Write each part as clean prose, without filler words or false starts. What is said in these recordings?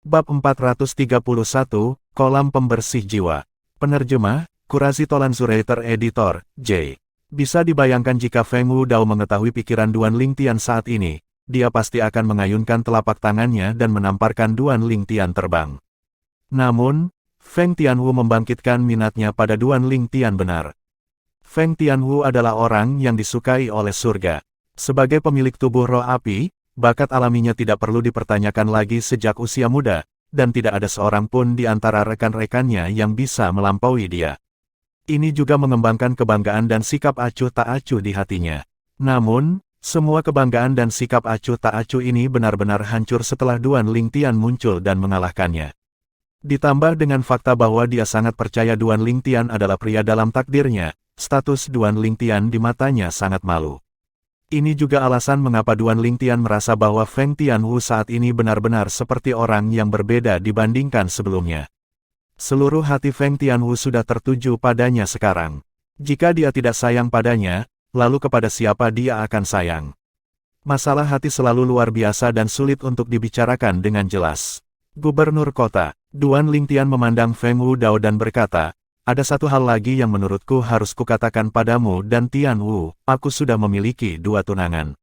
Bab 431, Kolam Pembersih Jiwa. Penerjemah, Kurasi Tolan Zuraiter Editor, J. Bisa dibayangkan jika Feng Wudao mengetahui pikiran Duan Lingtian saat ini, dia pasti akan mengayunkan telapak tangannya dan menamparkan Duan Lingtian terbang. Namun, Feng Tianwu membangkitkan minatnya pada Duan Lingtian benar. Feng Tianwu adalah orang yang disukai oleh surga. Sebagai pemilik tubuh roh api, bakat alaminya tidak perlu dipertanyakan lagi sejak usia muda, dan tidak ada seorang pun di antara rekan-rekannya yang bisa melampaui dia. Ini juga mengembangkan kebanggaan dan sikap acuh tak acuh di hatinya. Namun, semua kebanggaan dan sikap acuh tak acuh ini benar-benar hancur setelah Duan Lingtian muncul dan mengalahkannya. Ditambah dengan fakta bahwa dia sangat percaya Duan Lingtian adalah pria dalam takdirnya, status Duan Lingtian di matanya sangat malu. Ini juga alasan mengapa Duan Lingtian merasa bahwa Feng Tianwu saat ini benar-benar seperti orang yang berbeda dibandingkan sebelumnya. Seluruh hati Feng Tianwu sudah tertuju padanya sekarang. Jika dia tidak sayang padanya, lalu kepada siapa dia akan sayang? Masalah hati selalu luar biasa dan sulit untuk dibicarakan dengan jelas. Gubernur kota, Duan Lingtian memandang Feng Wudao dan berkata, "Ada satu hal lagi yang menurutku harus kukatakan padamu dan Tianwu, aku sudah memiliki 2 tunangan."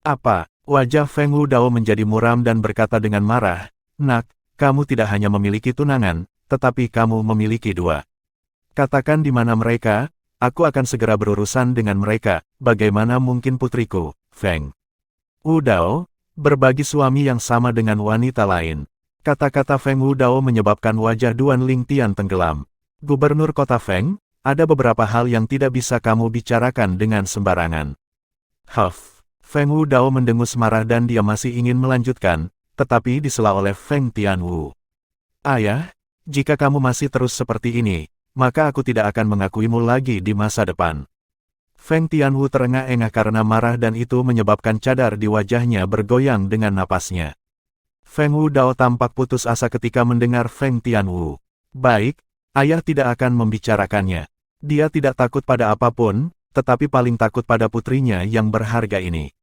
"Apa?" Wajah Feng Wudao menjadi muram dan berkata dengan marah, "Nak, kamu tidak hanya memiliki tunangan, tetapi kamu memiliki 2. Katakan di mana mereka, aku akan segera berurusan dengan mereka. Bagaimana mungkin putriku, Feng Wudao, berbagi suami yang sama dengan wanita lain?" Kata-kata Feng Wudao menyebabkan wajah Duan Lingtian tenggelam. "Gubernur kota Feng, ada beberapa hal yang tidak bisa kamu bicarakan dengan sembarangan." "Huff." Feng Wudao mendengus marah dan dia masih ingin melanjutkan, tetapi disela oleh Feng Tianwu. "Ayah, jika kamu masih terus seperti ini, maka aku tidak akan mengakuimu lagi di masa depan." Feng Tianwu terengah-engah karena marah dan itu menyebabkan cadar di wajahnya bergoyang dengan napasnya. Feng Wudao tampak putus asa ketika mendengar Feng Tianwu. "Baik, ayah tidak akan membicarakannya. Dia tidak takut pada apapun, tetapi paling takut pada putrinya yang berharga ini.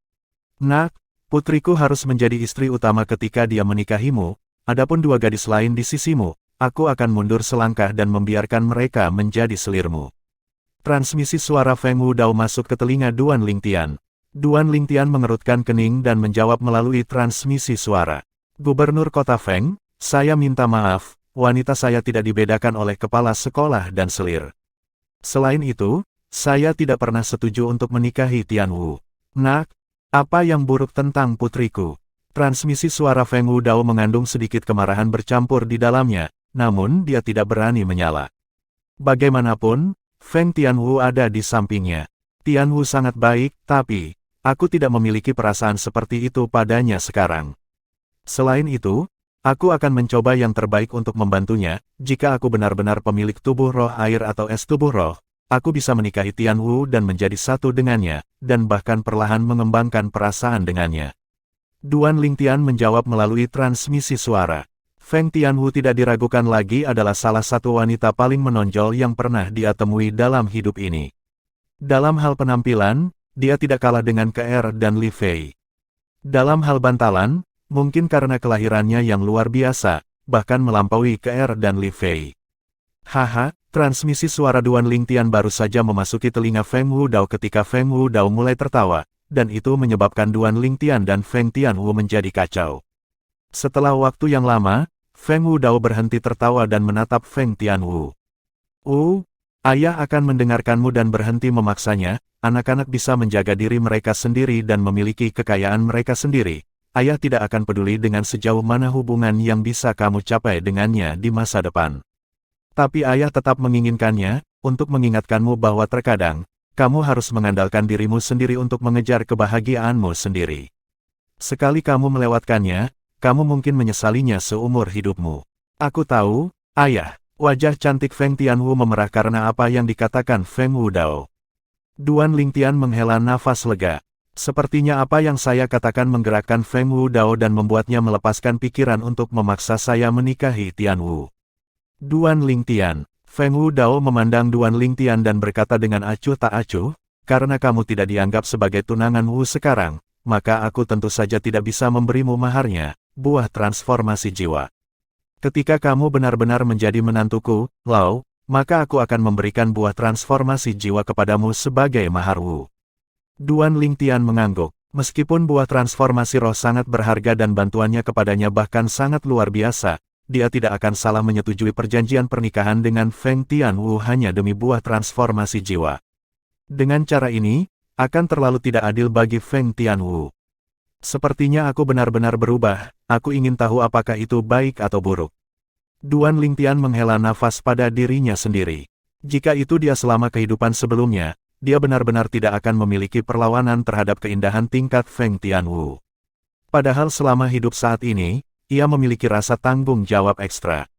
Nak, putriku harus menjadi istri utama ketika dia menikahimu, adapun 2 gadis lain di sisimu, aku akan mundur selangkah dan membiarkan mereka menjadi selirmu." Transmisi suara Feng Wudao masuk ke telinga Duan Lingtian. Duan Lingtian mengerutkan kening dan menjawab melalui transmisi suara. "Gubernur kota Feng, saya minta maaf. Wanita saya tidak dibedakan oleh kepala sekolah dan selir. Selain itu, saya tidak pernah setuju untuk menikahi Tianwu. Nak, apa yang buruk tentang putriku?" Transmisi suara Feng Wudao mengandung sedikit kemarahan bercampur di dalamnya, namun dia tidak berani menyala. Bagaimanapun, Feng Tianwu ada di sampingnya. "Tianwu sangat baik, tapi aku tidak memiliki perasaan seperti itu padanya sekarang. Selain itu, aku akan mencoba yang terbaik untuk membantunya. Jika aku benar-benar pemilik tubuh roh air atau es tubuh roh, aku bisa menikahi Tianwu dan menjadi satu dengannya, dan bahkan perlahan mengembangkan perasaan dengannya." Duan Lingtian menjawab melalui transmisi suara. Feng Tianwu tidak diragukan lagi adalah salah satu wanita paling menonjol yang pernah dia temui dalam hidup ini. Dalam hal penampilan, dia tidak kalah dengan Ke'er dan Li Fei. Dalam hal bantalan, mungkin karena kelahirannya yang luar biasa, bahkan melampaui Ke'er dan Li Fei. Haha, transmisi suara Duan Lingtian baru saja memasuki telinga Feng Wudao ketika Feng Wudao mulai tertawa, dan itu menyebabkan Duan Lingtian dan Feng Tianwu menjadi kacau. Setelah waktu yang lama, Feng Wudao berhenti tertawa dan menatap Feng Tianwu. Ayah akan mendengarkanmu dan berhenti memaksanya. Anak-anak bisa menjaga diri mereka sendiri dan memiliki kekayaan mereka sendiri. Ayah tidak akan peduli dengan sejauh mana hubungan yang bisa kamu capai dengannya di masa depan. Tapi ayah tetap menginginkannya, untuk mengingatkanmu bahwa terkadang, kamu harus mengandalkan dirimu sendiri untuk mengejar kebahagiaanmu sendiri. Sekali kamu melewatkannya, kamu mungkin menyesalinya seumur hidupmu." "Aku tahu, ayah." Wajah cantik Feng Tianwu memerah karena apa yang dikatakan Feng Wudao. Duan Lingtian menghela nafas lega. Sepertinya apa yang saya katakan menggerakkan Feng Wudao dan membuatnya melepaskan pikiran untuk memaksa saya menikahi Tianwu. "Duan Lingtian." Feng Wudao memandang Duan Lingtian dan berkata dengan acuh tak acuh, "Karena kamu tidak dianggap sebagai tunangan Wu sekarang, maka aku tentu saja tidak bisa memberimu maharnya, buah transformasi jiwa. Ketika kamu benar-benar menjadi menantuku, Lao, maka aku akan memberikan buah transformasi jiwa kepadamu sebagai mahar Wu. Duan Lingtian mengangguk. Meskipun buah transformasi roh sangat berharga dan bantuannya kepadanya bahkan sangat luar biasa, dia tidak akan salah menyetujui perjanjian pernikahan dengan Feng Tianwu hanya demi buah transformasi jiwa. Dengan cara ini, akan terlalu tidak adil bagi Feng Tianwu. Sepertinya aku benar-benar berubah, aku ingin tahu apakah itu baik atau buruk. Duan Lingtian menghela nafas pada dirinya sendiri. Jika itu dia selama kehidupan sebelumnya, dia benar-benar tidak akan memiliki perlawanan terhadap keindahan tingkat Feng Tianwu. Padahal selama hidup saat ini, ia memiliki rasa tanggung jawab ekstra.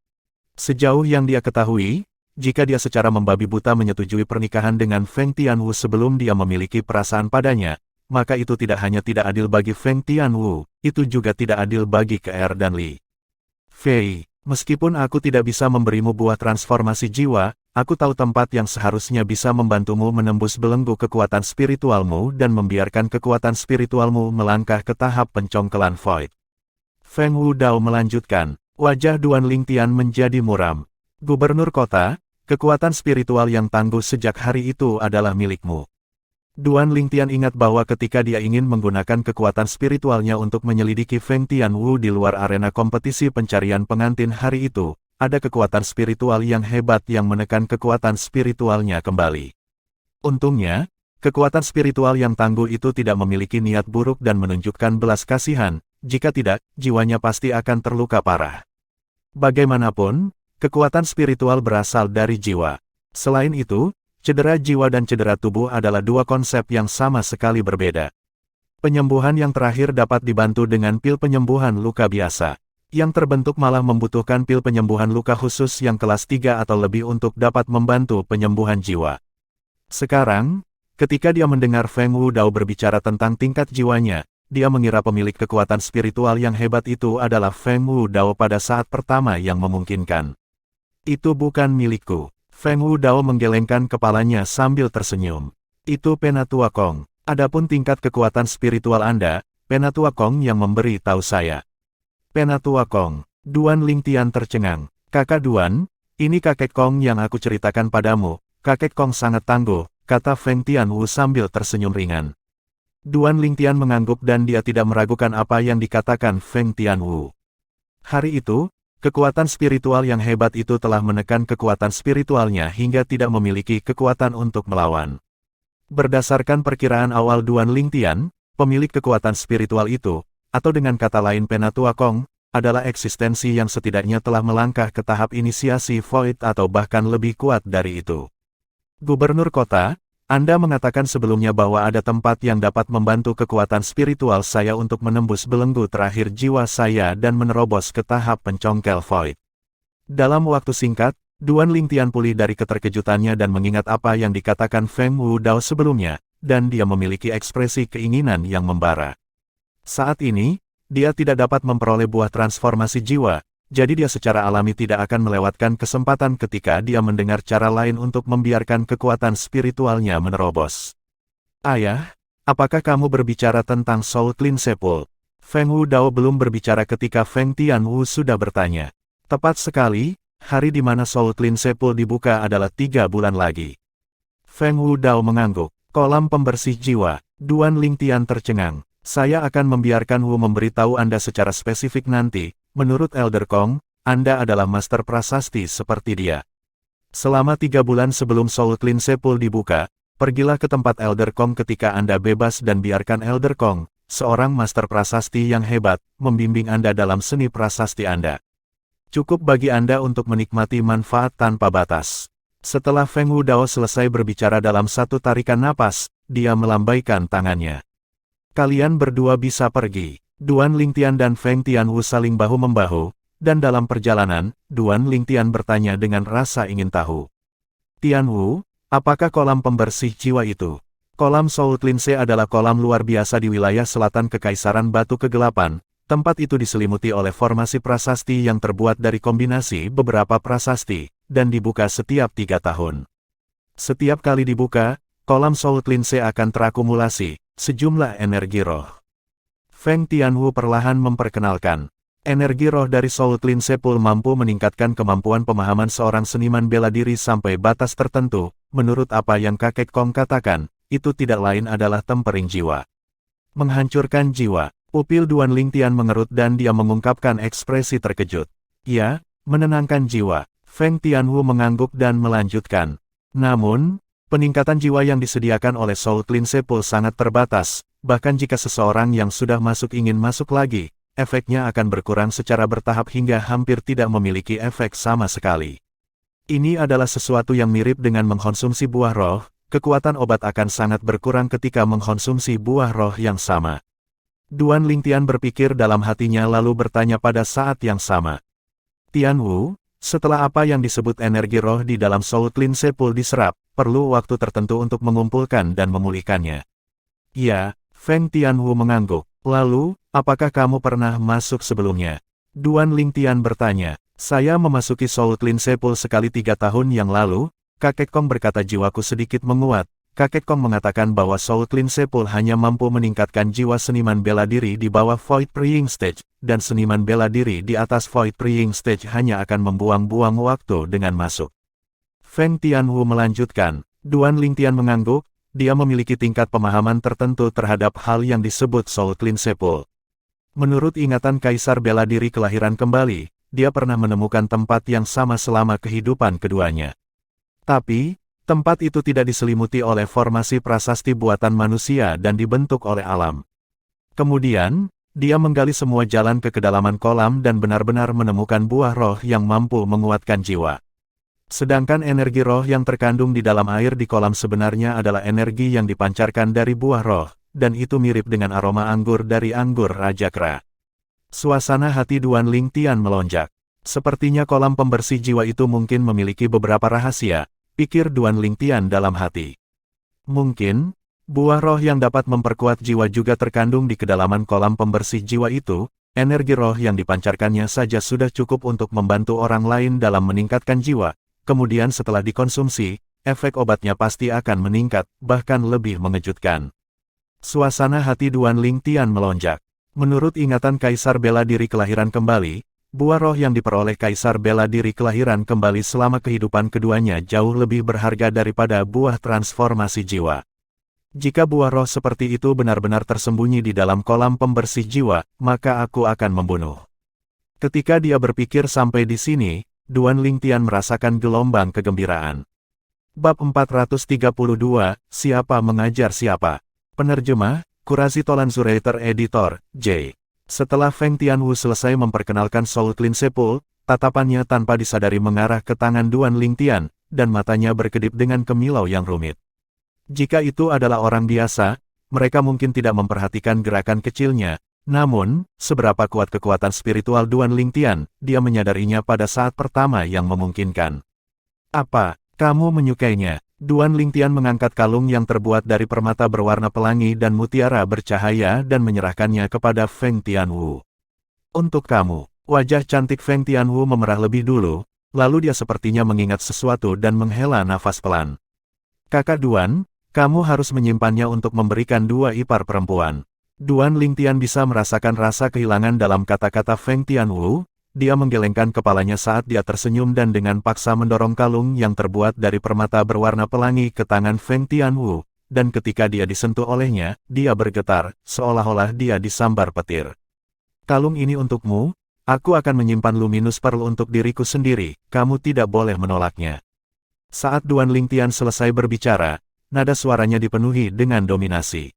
Sejauh yang dia ketahui, jika dia secara membabi buta menyetujui pernikahan dengan Feng Tianwu sebelum dia memiliki perasaan padanya, maka itu tidak hanya tidak adil bagi Feng Tianwu, itu juga tidak adil bagi KR dan Li. Fei, meskipun aku tidak bisa memberimu buah transformasi jiwa, aku tahu tempat yang seharusnya bisa membantumu menembus belenggu kekuatan spiritualmu dan membiarkan kekuatan spiritualmu melangkah ke tahap pencongkelan void. Feng Wu Dao melanjutkan, wajah Duan Lingtian menjadi muram. Gubernur kota, kekuatan spiritual yang tangguh sejak hari itu adalah milikmu. Duan Lingtian ingat bahwa ketika dia ingin menggunakan kekuatan spiritualnya untuk menyelidiki Feng Tianwu di luar arena kompetisi pencarian pengantin hari itu, ada kekuatan spiritual yang hebat yang menekan kekuatan spiritualnya kembali. Untungnya, kekuatan spiritual yang tangguh itu tidak memiliki niat buruk dan menunjukkan belas kasihan, jika tidak, jiwanya pasti akan terluka parah. Bagaimanapun, kekuatan spiritual berasal dari jiwa. Selain itu, cedera jiwa dan cedera tubuh adalah dua konsep yang sama sekali berbeda. Penyembuhan yang terakhir dapat dibantu dengan pil penyembuhan luka biasa. Yang terbentuk malah membutuhkan pil penyembuhan luka khusus yang kelas 3 atau lebih untuk dapat membantu penyembuhan jiwa. Sekarang, ketika dia mendengar Feng Wu Dao berbicara tentang tingkat jiwanya, dia mengira pemilik kekuatan spiritual yang hebat itu adalah Feng Wu Dao pada saat pertama yang memungkinkan. Itu bukan milikku. Feng Wu Dao menggelengkan kepalanya sambil tersenyum. Itu Penatua Kong. Adapun tingkat kekuatan spiritual Anda, Penatua Kong yang memberi tahu saya. Penatua Kong. Duan Lingtian tercengang. Kakak Duan, ini kakek Kong yang aku ceritakan padamu. Kakek Kong sangat tangguh, kata Feng Tianwu sambil tersenyum ringan. Duan Lingtian mengangguk dan dia tidak meragukan apa yang dikatakan Feng Tianwu. Hari itu, kekuatan spiritual yang hebat itu telah menekan kekuatan spiritualnya hingga tidak memiliki kekuatan untuk melawan. Berdasarkan perkiraan awal Duan Lingtian, pemilik kekuatan spiritual itu, atau dengan kata lain Penatua Kong, adalah eksistensi yang setidaknya telah melangkah ke tahap inisiasi void atau bahkan lebih kuat dari itu. Gubernur kota, Anda mengatakan sebelumnya bahwa ada tempat yang dapat membantu kekuatan spiritual saya untuk menembus belenggu terakhir jiwa saya dan menerobos ke tahap pencongkel void. Dalam waktu singkat, Duan Lingtian pulih dari keterkejutannya dan mengingat apa yang dikatakan Feng Wu Dao sebelumnya, dan dia memiliki ekspresi keinginan yang membara. Saat ini, dia tidak dapat memperoleh buah transformasi jiwa, jadi dia secara alami tidak akan melewatkan kesempatan ketika dia mendengar cara lain untuk membiarkan kekuatan spiritualnya menerobos. Ayah, apakah kamu berbicara tentang Soul Clean Sepul? Feng Wu Dao belum berbicara ketika Feng Tianwu sudah bertanya. Tepat sekali, hari di mana Soul Clean Sepul dibuka adalah 3 bulan lagi. Feng Wu Dao mengangguk. Kolam pembersih jiwa. Duan Lingtian tercengang. Saya akan membiarkan Wu memberitahu Anda secara spesifik nanti. Menurut Elder Kong, Anda adalah master prasasti seperti dia. Selama 3 bulan sebelum Soul Clean Sepul dibuka, pergilah ke tempat Elder Kong ketika Anda bebas dan biarkan Elder Kong, seorang master prasasti yang hebat, membimbing Anda dalam seni prasasti Anda. Cukup bagi Anda untuk menikmati manfaat tanpa batas. Setelah Feng Wu Dao selesai berbicara dalam satu tarikan napas, dia melambaikan tangannya. Kalian berdua bisa pergi. Duan Lingtian dan Feng Tianwu saling bahu-membahu, dan dalam perjalanan, Duan Lingtian bertanya dengan rasa ingin tahu. Tianwu, apakah kolam pembersih jiwa itu? Kolam Soul Cleanse adalah kolam luar biasa di wilayah selatan Kekaisaran Batu Kegelapan. Tempat itu diselimuti oleh formasi prasasti yang terbuat dari kombinasi beberapa prasasti, dan dibuka setiap 3 tahun. Setiap kali dibuka, kolam Soul Cleanse akan terakumulasi sejumlah energi roh. Feng Tianwu perlahan memperkenalkan. Energi roh dari Soul Clean Sepul mampu meningkatkan kemampuan pemahaman seorang seniman bela diri sampai batas tertentu. Menurut apa yang kakek Kong katakan, itu tidak lain adalah tempering jiwa. Menghancurkan jiwa. Pupil Duan Lingtian mengerut dan dia mengungkapkan ekspresi terkejut. Ya, menenangkan jiwa. Feng Tianwu mengangguk dan melanjutkan. Namun, peningkatan jiwa yang disediakan oleh Soul Clean Sepul sangat terbatas. Bahkan jika seseorang yang sudah masuk ingin masuk lagi, efeknya akan berkurang secara bertahap hingga hampir tidak memiliki efek sama sekali. Ini adalah sesuatu yang mirip dengan mengkonsumsi buah roh, kekuatan obat akan sangat berkurang ketika mengkonsumsi buah roh yang sama. Duan Lingtian berpikir dalam hatinya lalu bertanya pada saat yang sama. Tianwu, setelah apa yang disebut energi roh di dalam Soul Clean Sepul diserap, perlu waktu tertentu untuk mengumpulkan dan memulihkannya. Ya, Feng Tianwu mengangguk. Lalu, apakah kamu pernah masuk sebelumnya? Duan Lingtian bertanya. Saya memasuki Soul Clean Sepul sekali 3 tahun yang lalu, kakek Kong berkata jiwaku sedikit menguat. Kakek Kong mengatakan bahwa Soul Clean Sepul hanya mampu meningkatkan jiwa seniman bela diri di bawah Void Praying Stage, dan seniman bela diri di atas Void Praying Stage hanya akan membuang-buang waktu dengan masuk. Feng Tianwu melanjutkan. Duan Lingtian mengangguk. Dia memiliki tingkat pemahaman tertentu terhadap hal yang disebut Soul Clean Sepul. Menurut ingatan Kaisar Bela Diri Kelahiran Kembali, dia pernah menemukan tempat yang sama selama kehidupan keduanya. Tapi, tempat itu tidak diselimuti oleh formasi prasasti buatan manusia dan dibentuk oleh alam. Kemudian, dia menggali semua jalan ke kedalaman kolam dan benar-benar menemukan buah roh yang mampu menguatkan jiwa. Sedangkan energi roh yang terkandung di dalam air di kolam sebenarnya adalah energi yang dipancarkan dari buah roh, dan itu mirip dengan aroma anggur dari anggur Raja Kera. Suasana hati Duan Lingtian melonjak. Sepertinya kolam pembersih jiwa itu mungkin memiliki beberapa rahasia, pikir Duan Lingtian dalam hati. Mungkin, buah roh yang dapat memperkuat jiwa juga terkandung di kedalaman kolam pembersih jiwa itu. Energi roh yang dipancarkannya saja sudah cukup untuk membantu orang lain dalam meningkatkan jiwa. Kemudian setelah dikonsumsi, efek obatnya pasti akan meningkat, bahkan lebih mengejutkan. Suasana hati Duan Lingtian melonjak. Menurut ingatan Kaisar Bela Diri Kelahiran Kembali, buah roh yang diperoleh Kaisar Bela Diri Kelahiran Kembali selama kehidupan keduanya jauh lebih berharga daripada buah transformasi jiwa. Jika buah roh seperti itu benar-benar tersembunyi di dalam kolam pembersih jiwa, maka aku akan membunuh. Ketika dia berpikir sampai di sini, Duan Lingtian merasakan gelombang kegembiraan. Bab 432, Siapa Mengajar Siapa? Penerjemah, Kurazi Tolanzurator Editor, J. Setelah Feng Tianwu selesai memperkenalkan Soul Clean Sepul, tatapannya tanpa disadari mengarah ke tangan Duan Lingtian, dan matanya berkedip dengan kemilau yang rumit. Jika itu adalah orang biasa, mereka mungkin tidak memperhatikan gerakan kecilnya. Namun, seberapa kuat kekuatan spiritual Duan Lingtian, dia menyadarinya pada saat pertama yang memungkinkan. Apa, kamu menyukainya? Duan Lingtian mengangkat kalung yang terbuat dari permata berwarna pelangi dan mutiara bercahaya dan menyerahkannya kepada Feng Tianwu. Untuk kamu. Wajah cantik Feng Tianwu memerah lebih dulu, lalu dia sepertinya mengingat sesuatu dan menghela nafas pelan. Kakak Duan, kamu harus menyimpannya untuk memberikan 2 ipar perempuan. Duan Lingtian bisa merasakan rasa kehilangan dalam kata-kata Feng Tianwu. Dia menggelengkan kepalanya saat dia tersenyum dan dengan paksa mendorong kalung yang terbuat dari permata berwarna pelangi ke tangan Feng Tianwu, dan ketika dia disentuh olehnya, dia bergetar, seolah-olah dia disambar petir. Kalung ini untukmu, aku akan menyimpan luminous pearl untuk diriku sendiri, kamu tidak boleh menolaknya. Saat Duan Lingtian selesai berbicara, nada suaranya dipenuhi dengan dominasi.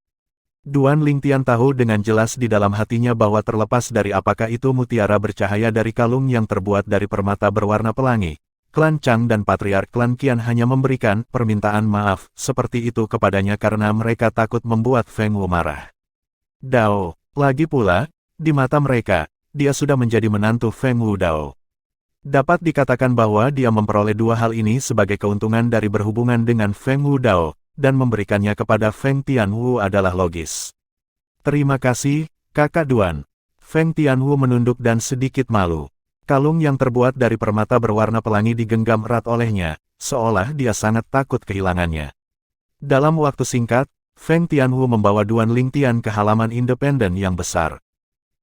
Duan Lingtian tahu dengan jelas di dalam hatinya bahwa terlepas dari apakah itu mutiara bercahaya dari kalung yang terbuat dari permata berwarna pelangi, klan Chang dan patriark klan Qian hanya memberikan permintaan maaf seperti itu kepadanya karena mereka takut membuat Feng Wu marah. Dao, lagi pula, di mata mereka, dia sudah menjadi menantu Feng Wu Dao. Dapat dikatakan bahwa dia memperoleh 2 hal ini sebagai keuntungan dari berhubungan dengan Feng Wu Dao, dan memberikannya kepada Feng Tianwu adalah logis. Terima kasih, Kakak Duan. Feng Tianwu menunduk dan sedikit malu. Kalung yang terbuat dari permata berwarna pelangi digenggam erat olehnya, seolah dia sangat takut kehilangannya. Dalam waktu singkat, Feng Tianwu membawa Duan Lingtian ke halaman independen yang besar.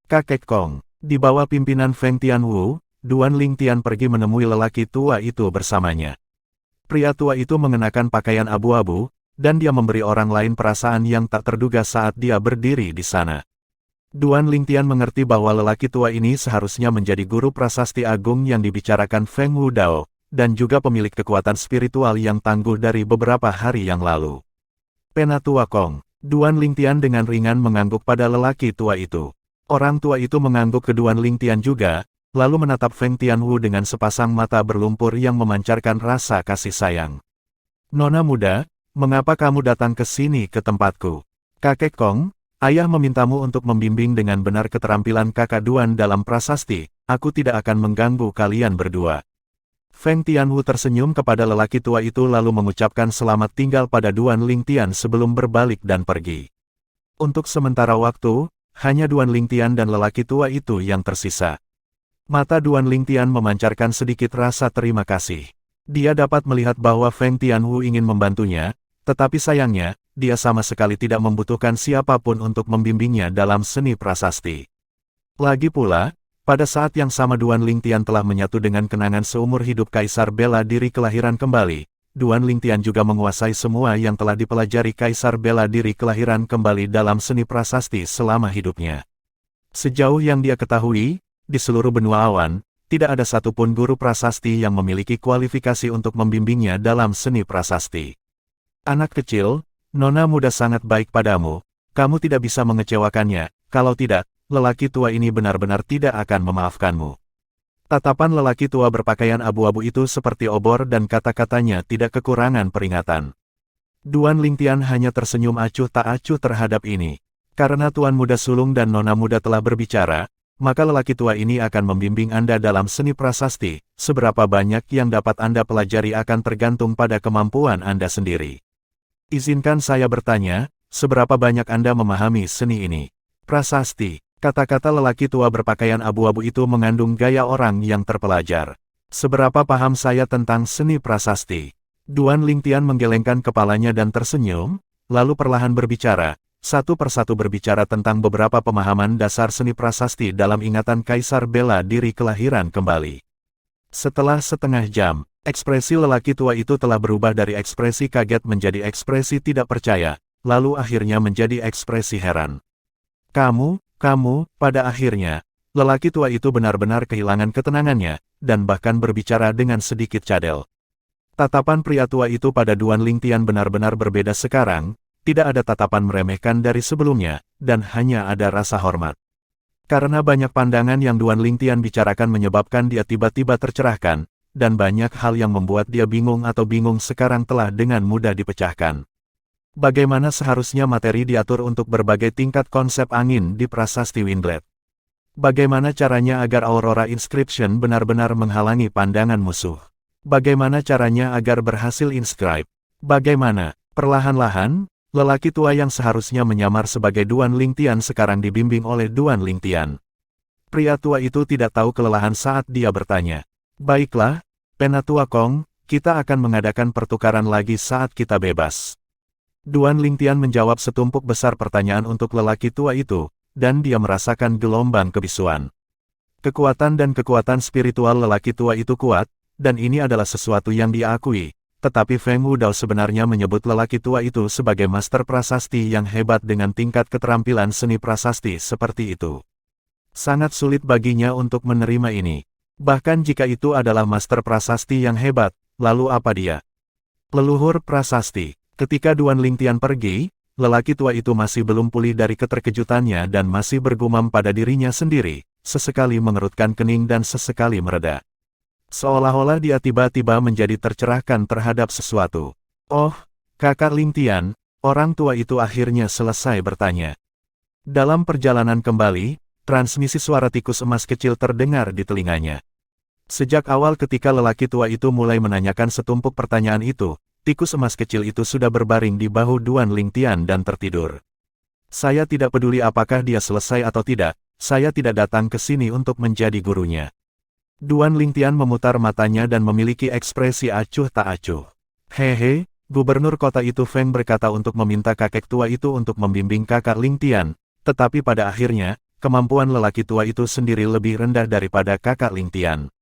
Kakek Kong, Di bawah pimpinan Feng Tianwu, Duan Lingtian pergi menemui lelaki tua itu bersamanya. Pria tua itu mengenakan pakaian abu-abu, dan dia memberi orang lain perasaan yang tak terduga saat dia berdiri di sana. Duan Lingtian mengerti bahwa lelaki tua ini seharusnya menjadi guru prasasti agung yang dibicarakan Feng Wudao, dan juga pemilik kekuatan spiritual yang tangguh dari beberapa hari yang lalu. Penatua Kong, Duan Lingtian dengan ringan mengangguk pada lelaki tua itu. Orang tua itu mengangguk ke Duan Lingtian juga, lalu menatap Feng Tianwu dengan sepasang mata berlumpur yang memancarkan rasa kasih sayang. Nona muda, mengapa kamu datang ke sini ke tempatku? Kakek Kong, ayah memintamu untuk membimbing dengan benar keterampilan kakak Duan dalam prasasti, aku tidak akan mengganggu kalian berdua. Feng Tianwu tersenyum kepada lelaki tua itu lalu mengucapkan selamat tinggal pada Duan Lingtian sebelum berbalik dan pergi. Untuk sementara waktu, hanya Duan Lingtian dan lelaki tua itu yang tersisa. Mata Duan Lingtian memancarkan sedikit rasa terima kasih. Dia dapat melihat bahwa Feng Tianwu ingin membantunya, tetapi sayangnya, dia sama sekali tidak membutuhkan siapapun untuk membimbingnya dalam seni prasasti. Lagi pula, pada saat yang sama Duan Lingtian telah menyatu dengan kenangan seumur hidup Kaisar Bela Diri Kelahiran Kembali. Duan Lingtian juga menguasai semua yang telah dipelajari Kaisar Bela Diri Kelahiran Kembali dalam seni prasasti selama hidupnya. Sejauh yang dia ketahui, di seluruh benua awan, tidak ada satupun guru prasasti yang memiliki kualifikasi untuk membimbingnya dalam seni prasasti. Anak kecil, Nona muda sangat baik padamu, kamu tidak bisa mengecewakannya, kalau tidak, lelaki tua ini benar-benar tidak akan memaafkanmu. Tatapan lelaki tua berpakaian abu-abu itu seperti obor dan kata-katanya tidak kekurangan peringatan. Duan Lingtian hanya tersenyum acuh tak acuh terhadap ini. Karena Tuan Muda Sulung dan Nona Muda telah berbicara, maka lelaki tua ini akan membimbing Anda dalam seni prasasti. Seberapa banyak yang dapat Anda pelajari akan tergantung pada kemampuan Anda sendiri. Izinkan saya bertanya, seberapa banyak Anda memahami seni ini? Prasasti. Kata-kata lelaki tua berpakaian abu-abu itu mengandung gaya orang yang terpelajar. Seberapa paham saya tentang seni prasasti? Duan Lingtian menggelengkan kepalanya dan tersenyum, lalu perlahan berbicara, satu persatu berbicara tentang beberapa pemahaman dasar seni prasasti dalam ingatan Kaisar Bela Diri Kelahiran Kembali. Setelah setengah jam, ekspresi lelaki tua itu telah berubah dari ekspresi kaget menjadi ekspresi tidak percaya, lalu akhirnya menjadi ekspresi heran. Kamu, pada akhirnya, lelaki tua itu benar-benar kehilangan ketenangannya, dan bahkan berbicara dengan sedikit cadel. Tatapan pria tua itu pada Duan Lingtian benar-benar berbeda sekarang, tidak ada tatapan meremehkan dari sebelumnya, dan hanya ada rasa hormat. Karena banyak pandangan yang Duan Lingtian bicarakan menyebabkan dia tiba-tiba tercerahkan, dan banyak hal yang membuat dia bingung atau bingung sekarang telah dengan mudah dipecahkan. Bagaimana seharusnya materi diatur untuk berbagai tingkat konsep angin di prasasti Windblade? Bagaimana caranya agar Aurora Inscription benar-benar menghalangi pandangan musuh? Bagaimana caranya agar berhasil inscribe? Bagaimana, perlahan-lahan, lelaki tua yang seharusnya menyamar sebagai Duan Lingtian sekarang dibimbing oleh Duan Lingtian? Pria tua itu tidak tahu kelelahan saat dia bertanya. Baiklah, Penatua Kong, kita akan mengadakan pertukaran lagi saat kita bebas. Duan Lingtian menjawab setumpuk besar pertanyaan untuk lelaki tua itu, dan dia merasakan gelombang kebisuan. Kekuatan dan kekuatan spiritual lelaki tua itu kuat, dan ini adalah sesuatu yang dia akui, tetapi Feng Wudao sebenarnya menyebut lelaki tua itu sebagai master prasasti yang hebat dengan tingkat keterampilan seni prasasti seperti itu. Sangat sulit baginya untuk menerima ini. Bahkan jika itu adalah master prasasti yang hebat, lalu apa dia? Leluhur prasasti. Ketika Duan Lingtian pergi, lelaki tua itu masih belum pulih dari keterkejutannya dan masih bergumam pada dirinya sendiri, sesekali mengerutkan kening dan sesekali mereda. Seolah-olah dia tiba-tiba menjadi tercerahkan terhadap sesuatu. Oh, kakak Lingtian, orang tua itu akhirnya selesai bertanya. Dalam perjalanan kembali, transmisi suara tikus emas kecil terdengar di telinganya. Sejak awal ketika lelaki tua itu mulai menanyakan setumpuk pertanyaan itu, tikus emas kecil itu sudah berbaring di bahu Duan Lingtian dan tertidur. Saya tidak peduli apakah dia selesai atau tidak, saya tidak datang ke sini untuk menjadi gurunya. Duan Lingtian memutar matanya dan memiliki ekspresi acuh tak acuh. Hehe, gubernur kota itu Feng berkata untuk meminta kakek tua itu untuk membimbing kakak Lingtian, tetapi pada akhirnya, kemampuan lelaki tua itu sendiri lebih rendah daripada kakak Ling Tian.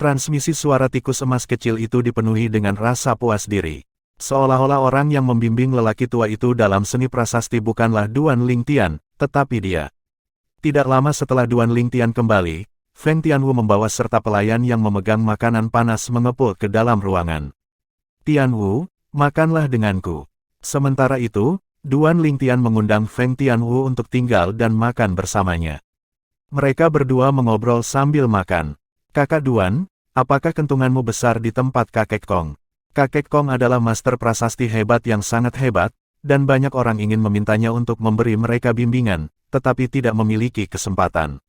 Transmisi suara tikus emas kecil itu dipenuhi dengan rasa puas diri. Seolah-olah orang yang membimbing lelaki tua itu dalam seni prasasti bukanlah Duan Ling Tian, tetapi dia. Tidak lama setelah Duan Ling Tian kembali, Feng Tianwu membawa serta pelayan yang memegang makanan panas mengepul ke dalam ruangan. Tianwu, makanlah denganku. Sementara itu, Duan Ling Tian mengundang Feng Tianwu untuk tinggal dan makan bersamanya. Mereka berdua mengobrol sambil makan. Kakak Duan, apakah kentunganmu besar di tempat kakek Kong? Kakek Kong adalah master prasasti hebat yang sangat hebat, dan banyak orang ingin memintanya untuk memberi mereka bimbingan, tetapi tidak memiliki kesempatan.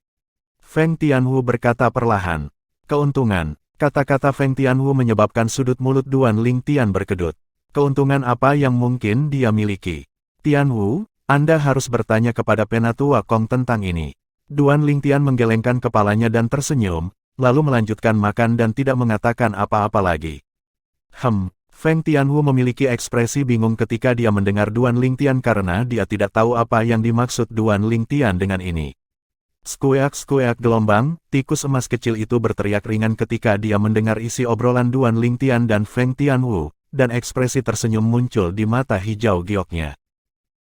Feng Tianwu berkata perlahan. Keuntungan. Kata-kata Feng Tianwu menyebabkan sudut mulut Duan Ling Tian berkedut. Keuntungan apa yang mungkin dia miliki? Tianwu, Anda harus bertanya kepada Penatua Kong tentang ini. Duan Ling Tian menggelengkan kepalanya dan tersenyum, lalu melanjutkan makan dan tidak mengatakan apa-apa lagi. Feng Tianwu memiliki ekspresi bingung ketika dia mendengar Duan Ling Tian karena dia tidak tahu apa yang dimaksud Duan Ling Tian dengan ini. Skueak-skueak gelombang, tikus emas kecil itu berteriak ringan ketika dia mendengar isi obrolan Duan Ling Tian dan Feng Tianwu, dan ekspresi tersenyum muncul di mata hijau gioknya.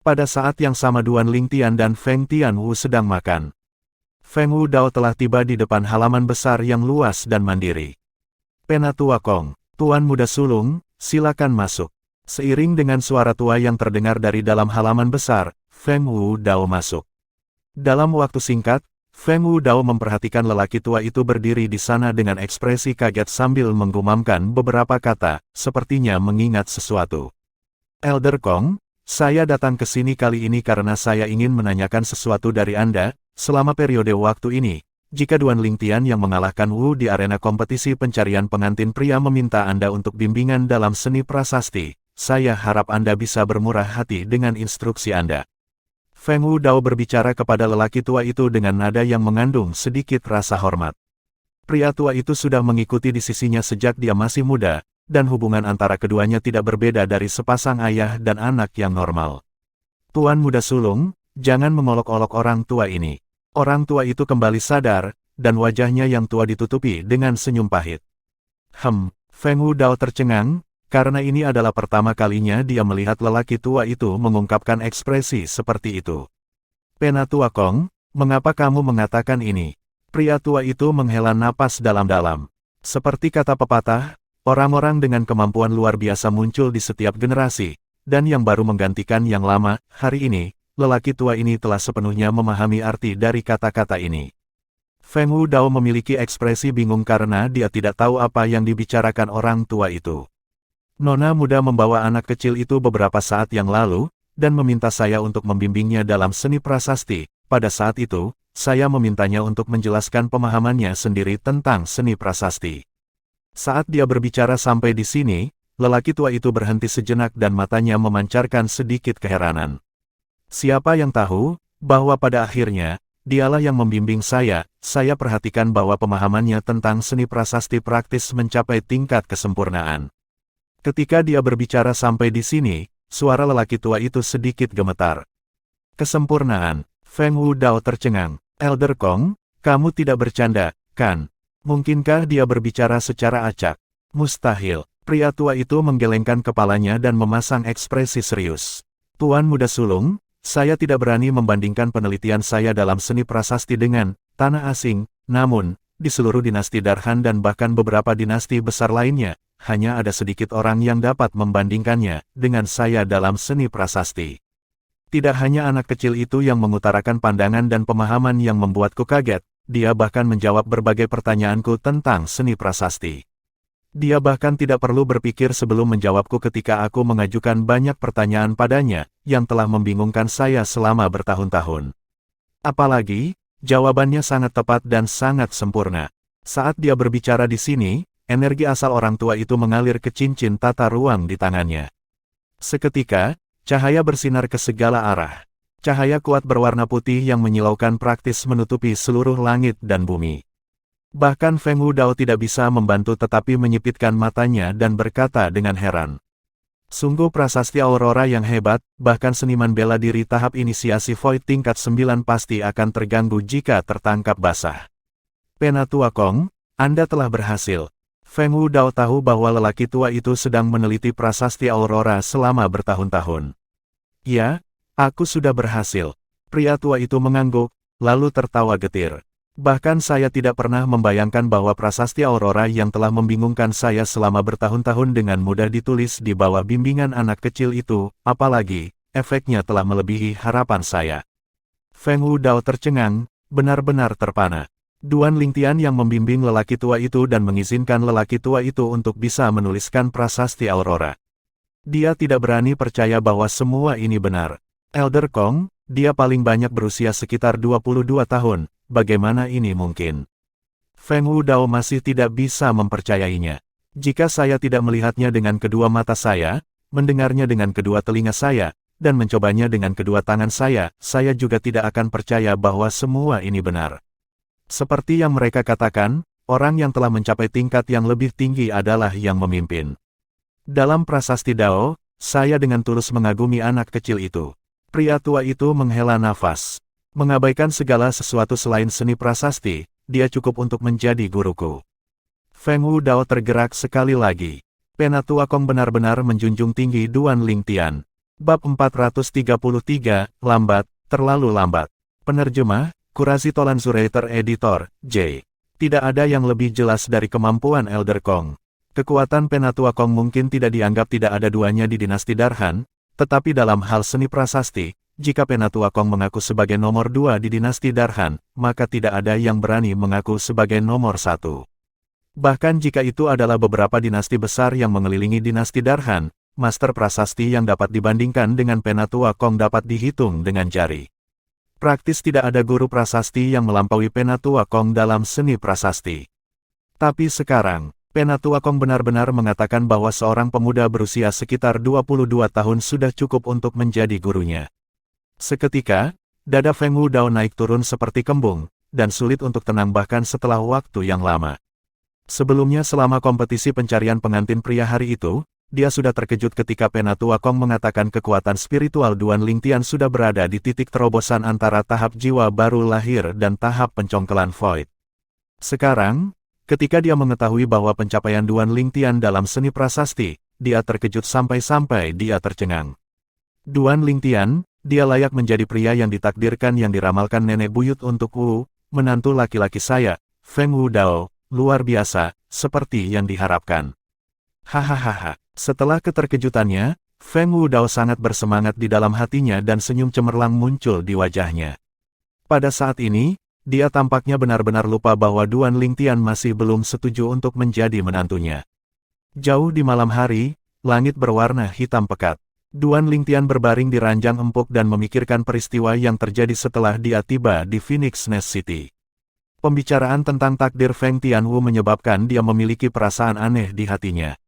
Pada saat yang sama Duan Ling Tian dan Feng Tianwu sedang makan. Feng Wudao telah tiba di depan halaman besar yang luas dan mandiri. Penatua Kong, Tuan Muda Sulung, silakan masuk. Seiring dengan suara tua yang terdengar dari dalam halaman besar, Feng Wudao masuk. Dalam waktu singkat, Feng Wudao memperhatikan lelaki tua itu berdiri di sana dengan ekspresi kaget sambil menggumamkan beberapa kata, sepertinya mengingat sesuatu. Elder Kong, saya datang ke sini kali ini karena saya ingin menanyakan sesuatu dari Anda. Selama periode waktu ini, jika Duan Ling Tian yang mengalahkan Wu di arena kompetisi pencarian pengantin pria meminta Anda untuk bimbingan dalam seni prasasti, saya harap Anda bisa bermurah hati dengan instruksi Anda. Feng Wudao berbicara kepada lelaki tua itu dengan nada yang mengandung sedikit rasa hormat. Pria tua itu sudah mengikuti di sisinya sejak dia masih muda, dan hubungan antara keduanya tidak berbeda dari sepasang ayah dan anak yang normal. Tuan Muda Sulung, jangan mengolok-olok orang tua ini. Orang tua itu kembali sadar, dan wajahnya yang tua ditutupi dengan senyum pahit. Feng Wudao tercengang, karena ini adalah pertama kalinya dia melihat lelaki tua itu mengungkapkan ekspresi seperti itu. Penatua Kong, mengapa kamu mengatakan ini? Pria tua itu menghela napas dalam-dalam. Seperti kata pepatah, orang-orang dengan kemampuan luar biasa muncul di setiap generasi, dan yang baru menggantikan yang lama. Hari ini, lelaki tua ini telah sepenuhnya memahami arti dari kata-kata ini. Feng Wudao memiliki ekspresi bingung karena dia tidak tahu apa yang dibicarakan orang tua itu. Nona muda membawa anak kecil itu beberapa saat yang lalu, dan meminta saya untuk membimbingnya dalam seni prasasti. Pada saat itu, saya memintanya untuk menjelaskan pemahamannya sendiri tentang seni prasasti. Saat dia berbicara sampai di sini, lelaki tua itu berhenti sejenak dan matanya memancarkan sedikit keheranan. Siapa yang tahu, bahwa pada akhirnya, dialah yang membimbing saya perhatikan bahwa pemahamannya tentang seni prasasti praktis mencapai tingkat kesempurnaan. Ketika dia berbicara sampai di sini, suara lelaki tua itu sedikit gemetar. Kesempurnaan, Feng Wudao tercengang. Elder Kong, kamu tidak bercanda, kan? Mungkinkah dia berbicara secara acak? Mustahil. Pria tua itu menggelengkan kepalanya dan memasang ekspresi serius. Tuan Muda Sulung, saya tidak berani membandingkan penelitian saya dalam seni prasasti dengan tanah asing, namun, di seluruh dinasti Darhan dan bahkan beberapa dinasti besar lainnya, hanya ada sedikit orang yang dapat membandingkannya dengan saya dalam seni prasasti. Tidak hanya anak kecil itu yang mengutarakan pandangan dan pemahaman yang membuatku kaget, dia bahkan menjawab berbagai pertanyaanku tentang seni prasasti. Dia bahkan tidak perlu berpikir sebelum menjawabku ketika aku mengajukan banyak pertanyaan padanya, yang telah membingungkan saya selama bertahun-tahun. Apalagi, jawabannya sangat tepat dan sangat sempurna. Saat dia berbicara di sini, energi asal orang tua itu mengalir ke cincin tata ruang di tangannya. Seketika, cahaya bersinar ke segala arah. Cahaya kuat berwarna putih yang menyilaukan praktis menutupi seluruh langit dan bumi. Bahkan Feng Wudao tidak bisa membantu tetapi menyipitkan matanya dan berkata dengan heran. Sungguh prasasti Aurora yang hebat, bahkan seniman bela diri tahap inisiasi Void tingkat 9 pasti akan terganggu jika tertangkap basah. Penatua Kong, Anda telah berhasil. Feng Wudao tahu bahwa lelaki tua itu sedang meneliti prasasti Aurora selama bertahun-tahun. Ya, aku sudah berhasil. Pria tua itu mengangguk, lalu tertawa getir. Bahkan saya tidak pernah membayangkan bahwa prasasti Aurora yang telah membingungkan saya selama bertahun-tahun dengan mudah ditulis di bawah bimbingan anak kecil itu, apalagi, efeknya telah melebihi harapan saya. Feng Wudao tercengang, benar-benar terpana. Duan Lingtian yang membimbing lelaki tua itu dan mengizinkan lelaki tua itu untuk bisa menuliskan prasasti Aurora. Dia tidak berani percaya bahwa semua ini benar. Elder Kong, dia paling banyak berusia sekitar 22 tahun. Bagaimana ini mungkin? Feng Wudao masih tidak bisa mempercayainya. Jika saya tidak melihatnya dengan kedua mata saya, mendengarnya dengan kedua telinga saya, dan mencobanya dengan kedua tangan saya juga tidak akan percaya bahwa semua ini benar. Seperti yang mereka katakan, orang yang telah mencapai tingkat yang lebih tinggi adalah yang memimpin. Dalam prasasti Dao, saya dengan tulus mengagumi anak kecil itu. Pria tua itu menghela nafas. Mengabaikan segala sesuatu selain seni prasasti, dia cukup untuk menjadi guruku. Feng Wudao tergerak sekali lagi. Penatua Kong benar-benar menjunjung tinggi Duan Lingtian. Bab 433, lambat, terlalu lambat. Penerjemah, Qurazi Tolanzurator Editor, J. Tidak ada yang lebih jelas dari kemampuan Elder Kong. Kekuatan Penatua Kong mungkin tidak dianggap tidak ada duanya di dinasti Darhan, tetapi dalam hal seni prasasti, jika Penatua Kong mengaku sebagai nomor 2 di dinasti Darhan, maka tidak ada yang berani mengaku sebagai nomor 1. Bahkan jika itu adalah beberapa dinasti besar yang mengelilingi dinasti Darhan, master prasasti yang dapat dibandingkan dengan Penatua Kong dapat dihitung dengan jari. Praktis tidak ada guru prasasti yang melampaui Penatua Kong dalam seni prasasti. Tapi sekarang, Penatua Kong benar-benar mengatakan bahwa seorang pemuda berusia sekitar 22 tahun sudah cukup untuk menjadi gurunya. Seketika, dada Feng Wudao naik turun seperti kembung, dan sulit untuk tenang bahkan setelah waktu yang lama. Sebelumnya selama kompetisi pencarian pengantin pria hari itu, dia sudah terkejut ketika Penatua Kong mengatakan kekuatan spiritual Duan Lingtian sudah berada di titik terobosan antara tahap jiwa baru lahir dan tahap pencongkelan Void. Sekarang, ketika dia mengetahui bahwa pencapaian Duan Lingtian dalam seni prasasti, dia terkejut sampai-sampai dia tercengang. Duan Lingtian, dia layak menjadi pria yang ditakdirkan yang diramalkan nenek buyut untuk Wu, menantu laki-laki saya, Feng Wudao, luar biasa, seperti yang diharapkan. Hahaha. Setelah keterkejutannya, Feng Wudao sangat bersemangat di dalam hatinya dan senyum cemerlang muncul di wajahnya. Pada saat ini, dia tampaknya benar-benar lupa bahwa Duan Lingtian masih belum setuju untuk menjadi menantunya. Jauh di malam hari, langit berwarna hitam pekat. Duan Lingtian berbaring di ranjang empuk dan memikirkan peristiwa yang terjadi setelah dia tiba di Phoenix Nest City. Pembicaraan tentang takdir Feng Tianwu menyebabkan dia memiliki perasaan aneh di hatinya.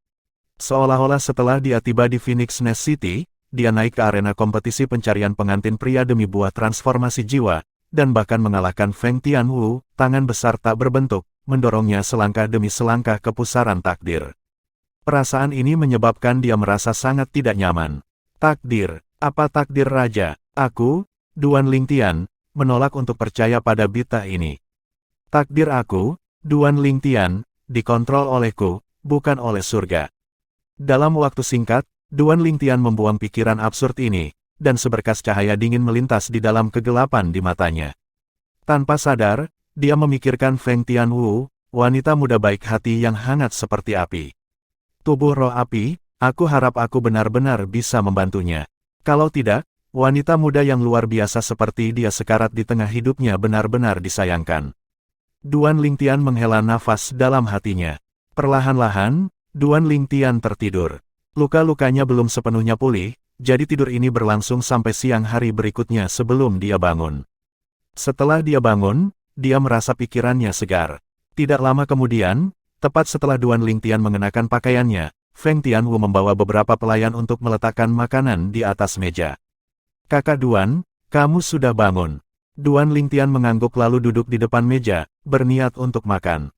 Seolah-olah setelah dia tiba di Phoenix Nest City, dia naik ke arena kompetisi pencarian pengantin pria demi buah transformasi jiwa, dan bahkan mengalahkan Feng Tianwu, tangan besar tak berbentuk, mendorongnya selangkah demi selangkah ke pusaran takdir. Perasaan ini menyebabkan dia merasa sangat tidak nyaman. Takdir, apa takdir raja? Aku, Duan Lingtian, menolak untuk percaya pada bita ini. Takdir aku, Duan Lingtian, dikontrol olehku, bukan oleh surga. Dalam waktu singkat, Duan Lingtian membuang pikiran absurd ini, dan seberkas cahaya dingin melintas di dalam kegelapan di matanya. Tanpa sadar, dia memikirkan Feng Tianwu, wanita muda baik hati yang hangat seperti api. Tubuh roh api, aku harap aku benar-benar bisa membantunya. Kalau tidak, wanita muda yang luar biasa seperti dia sekarat di tengah hidupnya benar-benar disayangkan. Duan Lingtian menghela nafas dalam hatinya. Perlahan-lahan, Duan Lingtian tertidur. Luka-lukanya belum sepenuhnya pulih, jadi tidur ini berlangsung sampai siang hari berikutnya sebelum dia bangun. Setelah dia bangun, dia merasa pikirannya segar. Tidak lama kemudian, tepat setelah Duan Lingtian mengenakan pakaiannya, Feng Tianwu membawa beberapa pelayan untuk meletakkan makanan di atas meja. Kakak Duan, kamu sudah bangun. Duan Lingtian mengangguk lalu duduk di depan meja, berniat untuk makan.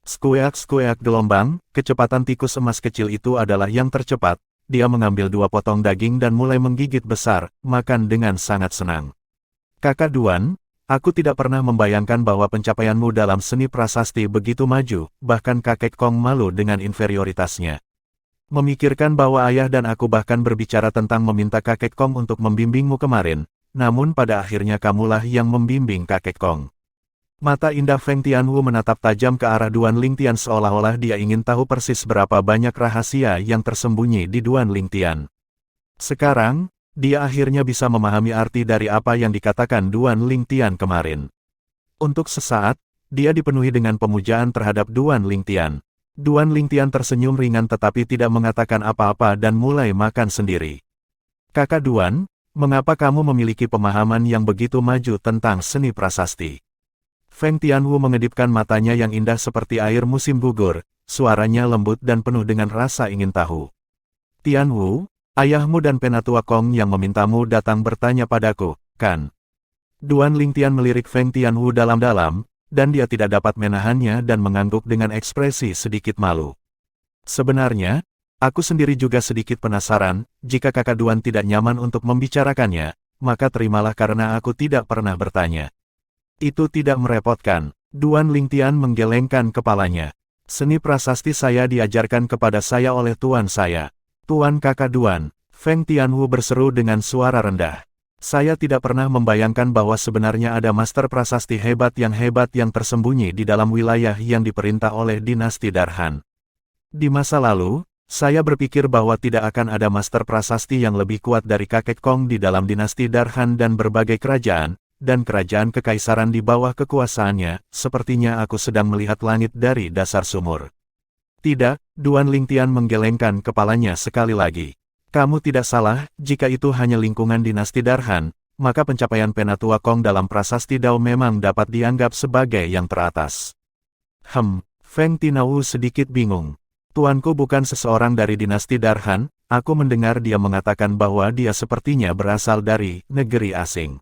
Skueak-skueak gelombang, kecepatan tikus emas kecil itu adalah yang tercepat, dia mengambil 2 potong daging dan mulai menggigit besar, makan dengan sangat senang. Kakak Duan, aku tidak pernah membayangkan bahwa pencapaianmu dalam seni prasasti begitu maju, bahkan kakek Kong malu dengan inferioritasnya. Memikirkan bahwa ayah dan aku bahkan berbicara tentang meminta kakek Kong untuk membimbingmu kemarin, namun pada akhirnya kamulah yang membimbing kakek Kong. Mata indah Feng Tianwu menatap tajam ke arah Duan Lingtian seolah-olah dia ingin tahu persis berapa banyak rahasia yang tersembunyi di Duan Lingtian. Sekarang, dia akhirnya bisa memahami arti dari apa yang dikatakan Duan Lingtian kemarin. Untuk sesaat, dia dipenuhi dengan pemujaan terhadap Duan Lingtian. Duan Lingtian tersenyum ringan tetapi tidak mengatakan apa-apa dan mulai makan sendiri. Kakak Duan, mengapa kamu memiliki pemahaman yang begitu maju tentang seni prasasti? Feng Tianwu mengedipkan matanya yang indah seperti air musim gugur, suaranya lembut dan penuh dengan rasa ingin tahu. Tianwu, ayahmu dan Penatua Kong yang memintamu datang bertanya padaku, kan? Duan Lingtian melirik Feng Tianwu dalam-dalam, dan dia tidak dapat menahannya dan mengangguk dengan ekspresi sedikit malu. Sebenarnya, aku sendiri juga sedikit penasaran, jika kakak Duan tidak nyaman untuk membicarakannya, maka terimalah karena aku tidak pernah bertanya. Itu tidak merepotkan. Duan Lingtian menggelengkan kepalanya. Seni prasasti saya diajarkan kepada saya oleh tuan saya. Tuan kakak Duan, Feng Tianwu berseru dengan suara rendah. Saya tidak pernah membayangkan bahwa sebenarnya ada master prasasti hebat yang tersembunyi di dalam wilayah yang diperintah oleh dinasti Darhan. Di masa lalu, saya berpikir bahwa tidak akan ada master prasasti yang lebih kuat dari kakek Kong di dalam dinasti Darhan dan berbagai kerajaan, dan kerajaan kekaisaran di bawah kekuasaannya, sepertinya aku sedang melihat langit dari dasar sumur. Tidak, Duan Lingtian menggelengkan kepalanya sekali lagi. Kamu tidak salah, jika itu hanya lingkungan dinasti Darhan, maka pencapaian Penatua Kong dalam prasasti Dao memang dapat dianggap sebagai yang teratas. Feng Tianwu sedikit bingung. Tuanku bukan seseorang dari dinasti Darhan, aku mendengar dia mengatakan bahwa dia sepertinya berasal dari negeri asing.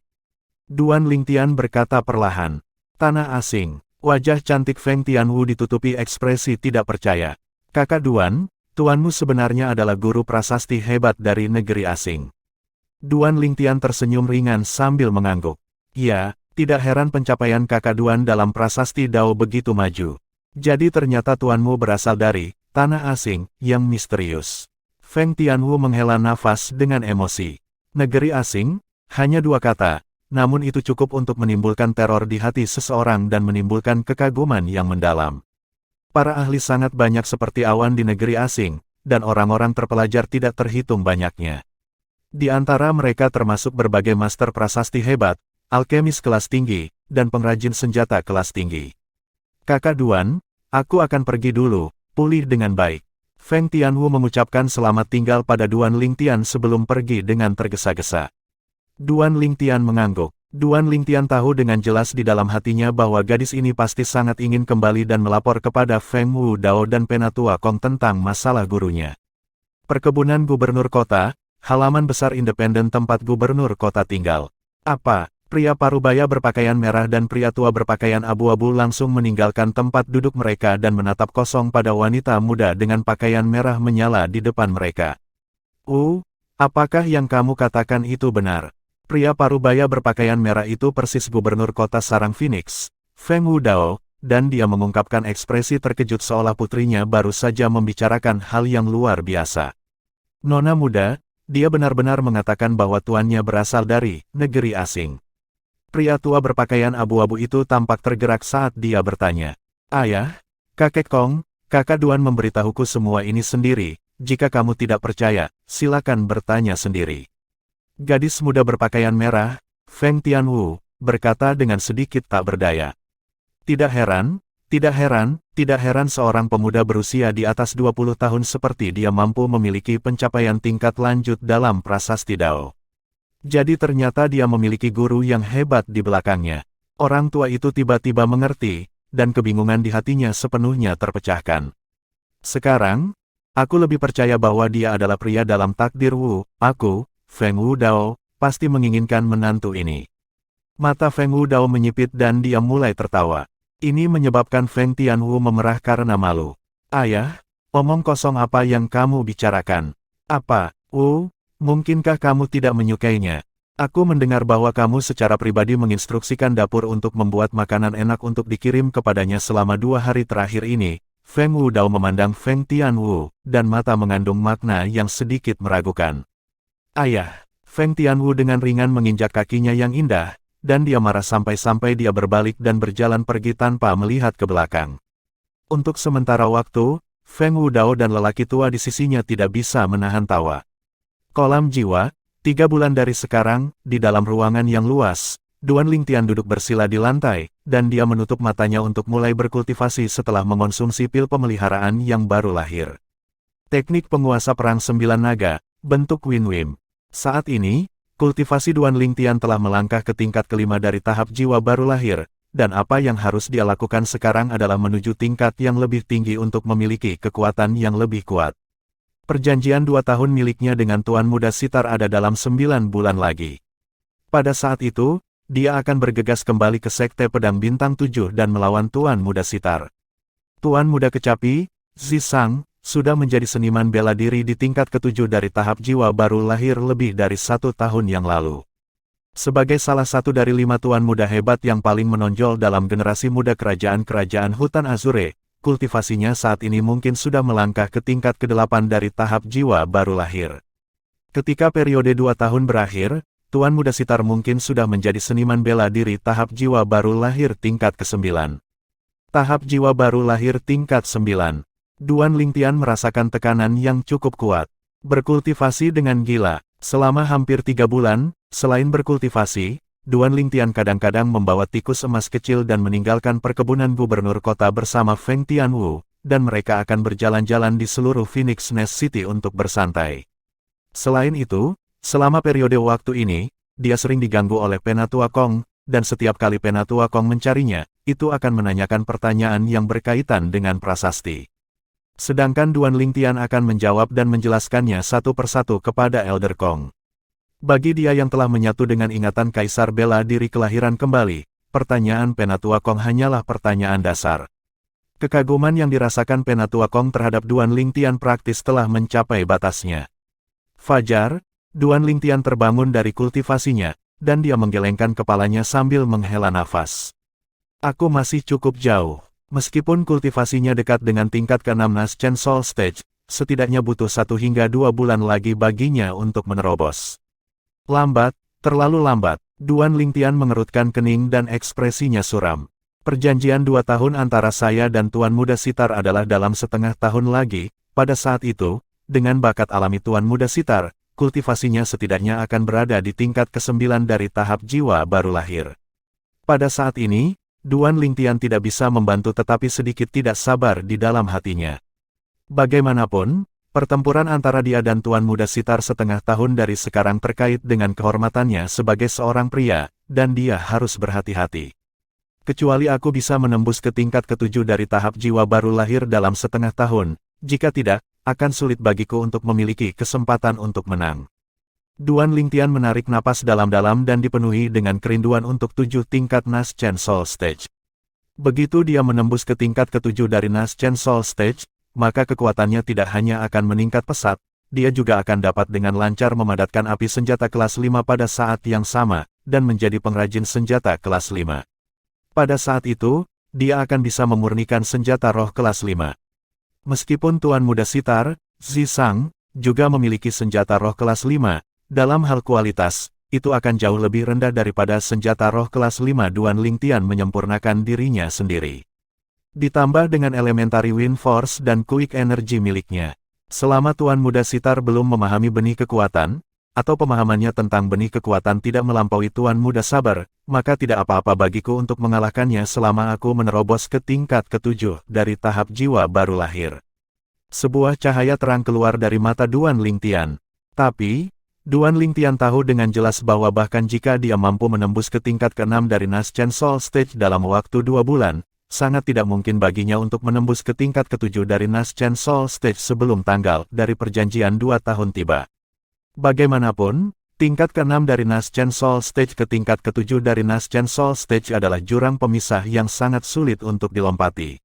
Duan Lingtian berkata perlahan. Tanah asing. Wajah cantik Feng Tianwu ditutupi ekspresi tidak percaya. Kakak Duan, tuanmu sebenarnya adalah guru prasasti hebat dari negeri asing. Duan Lingtian tersenyum ringan sambil mengangguk. Ya, tidak heran pencapaian kakak Duan dalam prasasti Dao begitu maju. Jadi ternyata tuanmu berasal dari tanah asing yang misterius. Feng Tianwu menghela nafas dengan emosi. Negeri asing? Hanya 2 kata. Namun itu cukup untuk menimbulkan teror di hati seseorang dan menimbulkan kekaguman yang mendalam. Para ahli sangat banyak seperti awan di negeri asing, dan orang-orang terpelajar tidak terhitung banyaknya. Di antara mereka termasuk berbagai master prasasti hebat, alkemis kelas tinggi, dan pengrajin senjata kelas tinggi. Kakak Duan, aku akan pergi dulu, pulih dengan baik. Feng Tianwu mengucapkan selamat tinggal pada Duan Lingtian sebelum pergi dengan tergesa-gesa. Duan Lingtian mengangguk. Duan Lingtian tahu dengan jelas di dalam hatinya bahwa gadis ini pasti sangat ingin kembali dan melapor kepada Feng Wu Dao dan Penatua Kong tentang masalah gurunya. Perkebunan gubernur kota, halaman besar independen tempat gubernur kota tinggal. Apa? Pria parubaya berpakaian merah dan pria tua berpakaian abu-abu langsung meninggalkan tempat duduk mereka dan menatap kosong pada wanita muda dengan pakaian merah menyala di depan mereka. Apakah yang kamu katakan itu benar? Pria parubaya berpakaian merah itu persis gubernur kota sarang Phoenix, Feng Wu Dao, dan dia mengungkapkan ekspresi terkejut seolah putrinya baru saja membicarakan hal yang luar biasa. Nona muda, dia benar-benar mengatakan bahwa tuannya berasal dari negeri asing. Pria tua berpakaian abu-abu itu tampak tergerak saat dia bertanya. Ayah, kakek Kong, kakak Duan memberitahuku semua ini sendiri, jika kamu tidak percaya, silakan bertanya sendiri. Gadis muda berpakaian merah, Feng Tianwu, berkata dengan sedikit tak berdaya. Tidak heran seorang pemuda berusia di atas 20 tahun seperti dia mampu memiliki pencapaian tingkat lanjut dalam prasasti Dao. Jadi ternyata dia memiliki guru yang hebat di belakangnya. Orang tua itu tiba-tiba mengerti, dan kebingungan di hatinya sepenuhnya terpecahkan. Sekarang, aku lebih percaya bahwa dia adalah pria dalam takdir Wu, aku, Feng Wu Dao, pasti menginginkan menantu ini. Mata Feng Wu Dao menyipit dan dia mulai tertawa. Ini menyebabkan Feng Tianwu memerah karena malu. Ayah, omong kosong apa yang kamu bicarakan? Apa? Mungkinkah kamu tidak menyukainya? Aku mendengar bahwa kamu secara pribadi menginstruksikan dapur untuk membuat makanan enak untuk dikirim kepadanya selama 2 hari terakhir ini. Feng Wudao memandang Feng Tianwu, dan mata mengandung makna yang sedikit meragukan. Ayah, Feng Tianwu dengan ringan menginjak kakinya yang indah, dan dia marah sampai-sampai dia berbalik dan berjalan pergi tanpa melihat ke belakang. Untuk sementara waktu, Feng Wudao dan lelaki tua di sisinya tidak bisa menahan tawa. Kolam jiwa, 3 bulan dari sekarang, di dalam ruangan yang luas, Duan Lingtian duduk bersila di lantai, dan dia menutup matanya untuk mulai berkultivasi setelah mengonsumsi pil pemeliharaan yang baru lahir. Teknik penguasa perang 9 naga, bentuk Win-Wim. Saat ini, kultivasi Duan Lingtian telah melangkah ke tingkat kelima dari tahap jiwa baru lahir, dan apa yang harus dia lakukan sekarang adalah menuju tingkat yang lebih tinggi untuk memiliki kekuatan yang lebih kuat. Perjanjian 2 tahun miliknya dengan Tuan Muda Sitar ada dalam 9 bulan lagi. Pada saat itu, dia akan bergegas kembali ke Sekte Pedang Bintang 7 dan melawan Tuan Muda Sitar. Tuan Muda Kecapi, Zisang, sudah menjadi seniman bela diri di tingkat ke-7 dari tahap jiwa baru lahir lebih dari 1 tahun yang lalu. Sebagai salah satu dari 5 tuan muda hebat yang paling menonjol dalam generasi muda kerajaan-kerajaan Hutan Azure, kultivasinya saat ini mungkin sudah melangkah ke tingkat ke-8 dari tahap jiwa baru lahir. Ketika periode 2 tahun berakhir, Tuan Muda Sitar mungkin sudah menjadi seniman bela diri tahap jiwa baru lahir tingkat ke-9. Tahap jiwa baru lahir tingkat 9. Duan Lingtian merasakan tekanan yang cukup kuat. Berkultivasi dengan gila. Selama hampir 3 bulan, selain berkultivasi, Duan Lingtian kadang-kadang membawa tikus emas kecil dan meninggalkan perkebunan gubernur kota bersama Feng Tianwu, dan mereka akan berjalan-jalan di seluruh Phoenix Nest City untuk bersantai. Selain itu, selama periode waktu ini, dia sering diganggu oleh Penatua Kong, dan setiap kali Penatua Kong mencarinya, itu akan menanyakan pertanyaan yang berkaitan dengan prasasti. Sedangkan Duan Lingtian akan menjawab dan menjelaskannya satu persatu kepada Elder Kong. Bagi dia yang telah menyatu dengan ingatan Kaisar bela diri kelahiran kembali, pertanyaan Penatua Kong hanyalah pertanyaan dasar. Kekaguman yang dirasakan Penatua Kong terhadap Duan Lingtian praktis telah mencapai batasnya. Fajar, Duan Lingtian terbangun dari kultivasinya, dan dia menggelengkan kepalanya sambil menghela nafas. Aku masih cukup jauh. Meskipun kultivasinya dekat dengan tingkat ke-6 Naschen Soul Stage, setidaknya butuh 1 hingga 2 bulan lagi baginya untuk menerobos. Lambat, terlalu lambat. Duan Lingtian mengerutkan kening dan ekspresinya suram. Perjanjian 2 tahun antara saya dan Tuan Muda Sitar adalah dalam setengah tahun lagi. Pada saat itu, dengan bakat alami Tuan Muda Sitar, kultivasinya setidaknya akan berada di tingkat ke-9 dari tahap jiwa baru lahir. Pada saat ini, Duan Lingtian tidak bisa membantu tetapi sedikit tidak sabar di dalam hatinya. Bagaimanapun, pertempuran antara dia dan Tuan Muda Sitar setengah tahun dari sekarang terkait dengan kehormatannya sebagai seorang pria, dan dia harus berhati-hati. Kecuali aku bisa menembus ke tingkat ke-7 dari tahap jiwa baru lahir dalam setengah tahun, jika tidak, akan sulit bagiku untuk memiliki kesempatan untuk menang. Duan Lingtian menarik napas dalam-dalam dan dipenuhi dengan kerinduan untuk 7 tingkat Naschen Soul Stage. Begitu dia menembus ke tingkat ke-7 dari Naschen Soul Stage, maka kekuatannya tidak hanya akan meningkat pesat, dia juga akan dapat dengan lancar memadatkan api senjata kelas 5 pada saat yang sama, dan menjadi pengrajin senjata kelas 5. Pada saat itu, dia akan bisa memurnikan senjata roh kelas 5. Meskipun Tuan Muda Sitar, Zisang, juga memiliki senjata roh kelas 5, dalam hal kualitas, itu akan jauh lebih rendah daripada senjata roh kelas 5 Duan Lingtian menyempurnakan dirinya sendiri. Ditambah dengan elementary wind force dan quick energy miliknya. Selama Tuan Muda Sitar belum memahami benih kekuatan, atau pemahamannya tentang benih kekuatan tidak melampaui Tuan Muda Sabar, maka tidak apa-apa bagiku untuk mengalahkannya selama aku menerobos ke tingkat ke-7 dari tahap jiwa baru lahir. Sebuah cahaya terang keluar dari mata Duan Lingtian. Tapi, Duan Lingtian tahu dengan jelas bahwa bahkan jika dia mampu menembus ke tingkat ke-6 dari Naschen Soul Stage dalam waktu 2 bulan, sangat tidak mungkin baginya untuk menembus ke tingkat ke-7 dari Naschen Soul Stage sebelum tanggal dari perjanjian 2 tahun tiba. Bagaimanapun, tingkat ke-6 dari Naschen Soul Stage ke tingkat ke-7 dari Naschen Soul Stage adalah jurang pemisah yang sangat sulit untuk dilompati.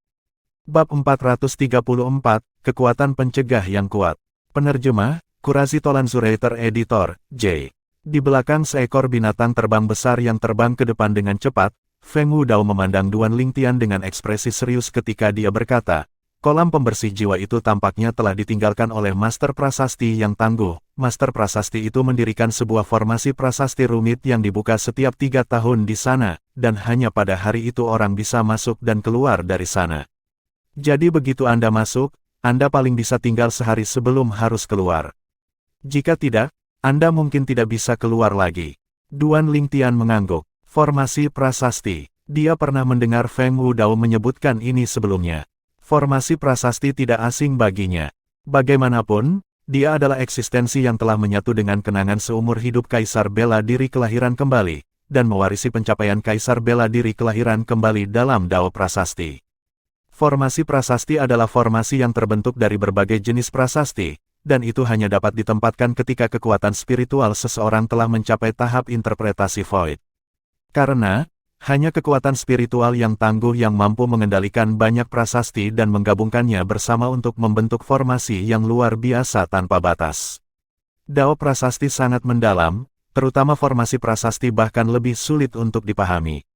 Bab 434, Kekuatan Pencegah yang Kuat. Penerjemah, Kurazitolanzurator Editor, J. Di belakang seekor binatang terbang besar yang terbang ke depan dengan cepat, Feng Wudao memandang Duan Lingtian dengan ekspresi serius ketika dia berkata, kolam pembersih jiwa itu tampaknya telah ditinggalkan oleh Master Prasasti yang tangguh. Master Prasasti itu mendirikan sebuah formasi prasasti rumit yang dibuka setiap 3 tahun di sana, dan hanya pada hari itu orang bisa masuk dan keluar dari sana. Jadi begitu Anda masuk, Anda paling bisa tinggal sehari sebelum harus keluar. Jika tidak, Anda mungkin tidak bisa keluar lagi. Duan Lingtian mengangguk. Formasi prasasti. Dia pernah mendengar Feng Wudao menyebutkan ini sebelumnya. Formasi prasasti tidak asing baginya. Bagaimanapun, dia adalah eksistensi yang telah menyatu dengan kenangan seumur hidup Kaisar Bela Diri Kelahiran Kembali, dan mewarisi pencapaian Kaisar Bela Diri Kelahiran Kembali dalam Dao Prasasti. Formasi prasasti adalah formasi yang terbentuk dari berbagai jenis prasasti, dan itu hanya dapat ditempatkan ketika kekuatan spiritual seseorang telah mencapai tahap interpretasi void. Karena, hanya kekuatan spiritual yang tangguh yang mampu mengendalikan banyak prasasti dan menggabungkannya bersama untuk membentuk formasi yang luar biasa tanpa batas. Dao prasasti sangat mendalam, terutama formasi prasasti bahkan lebih sulit untuk dipahami.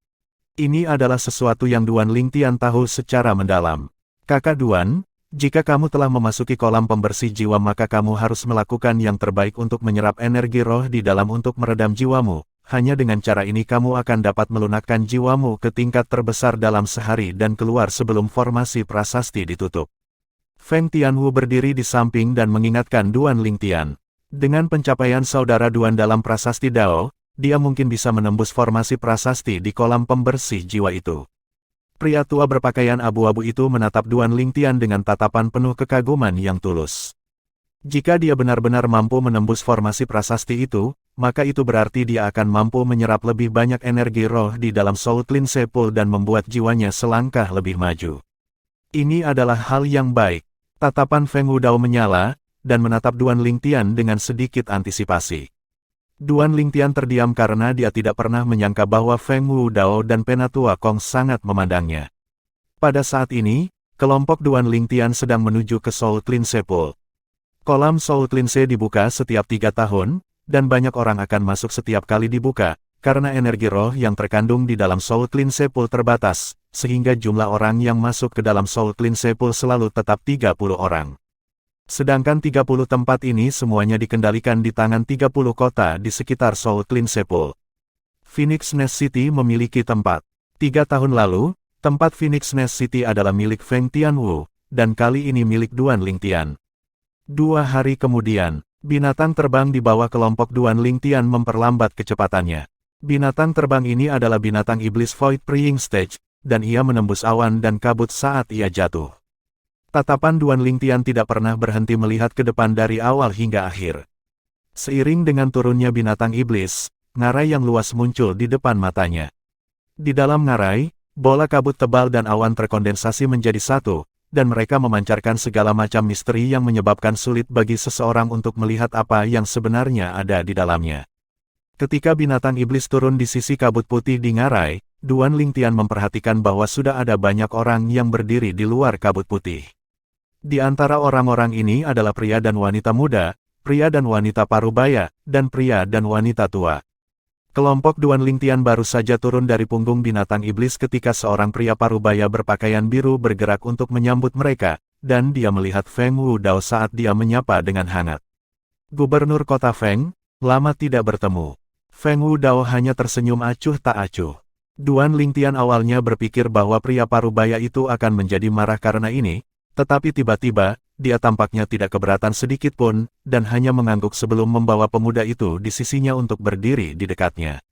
Ini adalah sesuatu yang Duan Lingtian tahu secara mendalam. Kakak Duan, jika kamu telah memasuki kolam pembersih jiwa maka kamu harus melakukan yang terbaik untuk menyerap energi roh di dalam untuk meredam jiwamu. Hanya dengan cara ini kamu akan dapat melunakkan jiwamu ke tingkat terbesar dalam sehari dan keluar sebelum formasi prasasti ditutup. Feng Tianwu berdiri di samping dan mengingatkan Duan Lingtian. Dengan pencapaian saudara Duan dalam prasasti Dao, dia mungkin bisa menembus formasi prasasti di kolam pembersih jiwa itu. Pria tua berpakaian abu-abu itu menatap Duan Lingtian dengan tatapan penuh kekaguman yang tulus. Jika dia benar-benar mampu menembus formasi prasasti itu, maka itu berarti dia akan mampu menyerap lebih banyak energi roh di dalam Soul Cleanse Pool dan membuat jiwanya selangkah lebih maju. Ini adalah hal yang baik. Tatapan Feng Wudao menyala, dan menatap Duan Lingtian dengan sedikit antisipasi. Duan Lingtian terdiam karena dia tidak pernah menyangka bahwa Feng Wudao dan Penatua Kong sangat memandangnya. Pada saat ini, kelompok Duan Lingtian sedang menuju ke Soul Cleanse Pool. Kolam Soul Cleanse dibuka setiap 3 tahun, dan banyak orang akan masuk setiap kali dibuka, karena energi roh yang terkandung di dalam Soul Cleanse Pool terbatas, sehingga jumlah orang yang masuk ke dalam Soul Cleanse Pool selalu tetap 30 orang. Sedangkan 30 tempat ini semuanya dikendalikan di tangan 30 kota di sekitar Soul Cleanse Pool. Phoenix Nest City memiliki tempat. 3 tahun lalu, tempat Phoenix Nest City adalah milik Feng Tianwu, dan kali ini milik Duan Lingtian. 2 hari kemudian, binatang terbang di bawah kelompok Duan Lingtian memperlambat kecepatannya. Binatang terbang ini adalah binatang iblis Void Praying Stage, dan ia menembus awan dan kabut saat ia jatuh. Tatapan Duan Lingtian tidak pernah berhenti melihat ke depan dari awal hingga akhir. Seiring dengan turunnya binatang iblis, ngarai yang luas muncul di depan matanya. Di dalam ngarai, bola kabut tebal dan awan terkondensasi menjadi satu, dan mereka memancarkan segala macam misteri yang menyebabkan sulit bagi seseorang untuk melihat apa yang sebenarnya ada di dalamnya. Ketika binatang iblis turun di sisi kabut putih di ngarai, Duan Lingtian memperhatikan bahwa sudah ada banyak orang yang berdiri di luar kabut putih. Di antara orang-orang ini adalah pria dan wanita muda, pria dan wanita parubaya, dan pria dan wanita tua. Kelompok Duan Lingtian baru saja turun dari punggung binatang iblis ketika seorang pria parubaya berpakaian biru bergerak untuk menyambut mereka, dan dia melihat Feng Wudao saat dia menyapa dengan hangat. Gubernur kota Feng, lama tidak bertemu. Feng Wudao hanya tersenyum acuh tak acuh. Duan Lingtian awalnya berpikir bahwa pria parubaya itu akan menjadi marah karena ini, tetapi tiba-tiba, dia tampaknya tidak keberatan sedikit pun, dan hanya mengangguk sebelum membawa pemuda itu di sisinya untuk berdiri di dekatnya.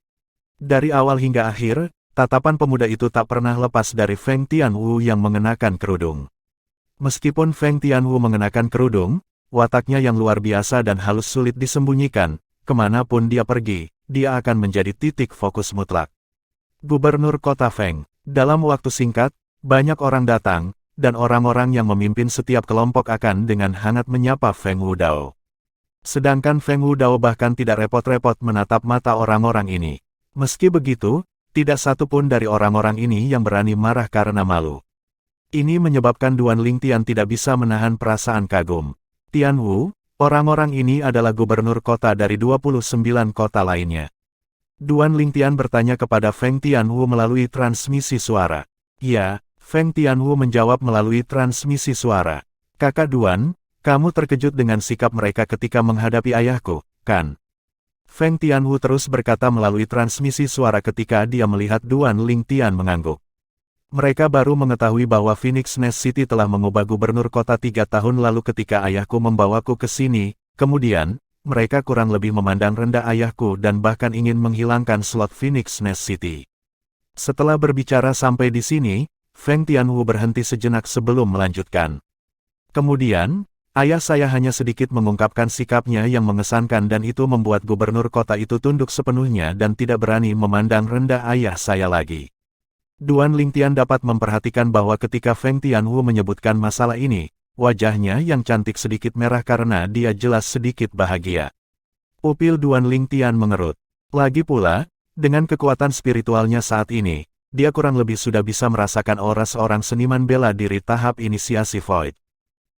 Dari awal hingga akhir, tatapan pemuda itu tak pernah lepas dari Feng Tianwu yang mengenakan kerudung. Meskipun Feng Tianwu mengenakan kerudung, wataknya yang luar biasa dan halus sulit disembunyikan, kemanapun dia pergi, dia akan menjadi titik fokus mutlak. Gubernur kota Feng, dalam waktu singkat, banyak orang datang, dan orang-orang yang memimpin setiap kelompok akan dengan hangat menyapa Feng Wudao. Sedangkan Feng Wudao bahkan tidak repot-repot menatap mata orang-orang ini. Meski begitu, tidak satu pun dari orang-orang ini yang berani marah karena malu. Ini menyebabkan Duan Lingtian tidak bisa menahan perasaan kagum. Tianwu, Orang-orang ini adalah gubernur kota dari 29 kota lainnya. Duan Lingtian bertanya kepada Feng Tianwu melalui transmisi suara. Ya, Feng Tianwu menjawab melalui transmisi suara. Kakak Duan, kamu terkejut dengan sikap mereka ketika menghadapi ayahku, kan? Feng Tianwu terus berkata melalui transmisi suara ketika dia melihat Duan Lingtian mengangguk. Mereka baru mengetahui bahwa Phoenix Nest City telah mengubah gubernur kota 3 tahun lalu ketika ayahku membawaku ke sini, kemudian, mereka kurang lebih memandang rendah ayahku dan bahkan ingin menghilangkan slot Phoenix Nest City. Setelah berbicara sampai di sini, Feng Tianwu berhenti sejenak sebelum melanjutkan. Kemudian, ayah saya hanya sedikit mengungkapkan sikapnya yang mengesankan dan itu membuat gubernur kota itu tunduk sepenuhnya dan tidak berani memandang rendah ayah saya lagi. Duan Lingtian dapat memperhatikan bahwa ketika Feng Tianwu menyebutkan masalah ini, wajahnya yang cantik sedikit merah karena dia jelas sedikit bahagia. Pupil Duan Lingtian mengerut. Lagi pula, dengan kekuatan spiritualnya saat ini, dia kurang lebih sudah bisa merasakan aura seorang seniman bela diri tahap inisiasi Void.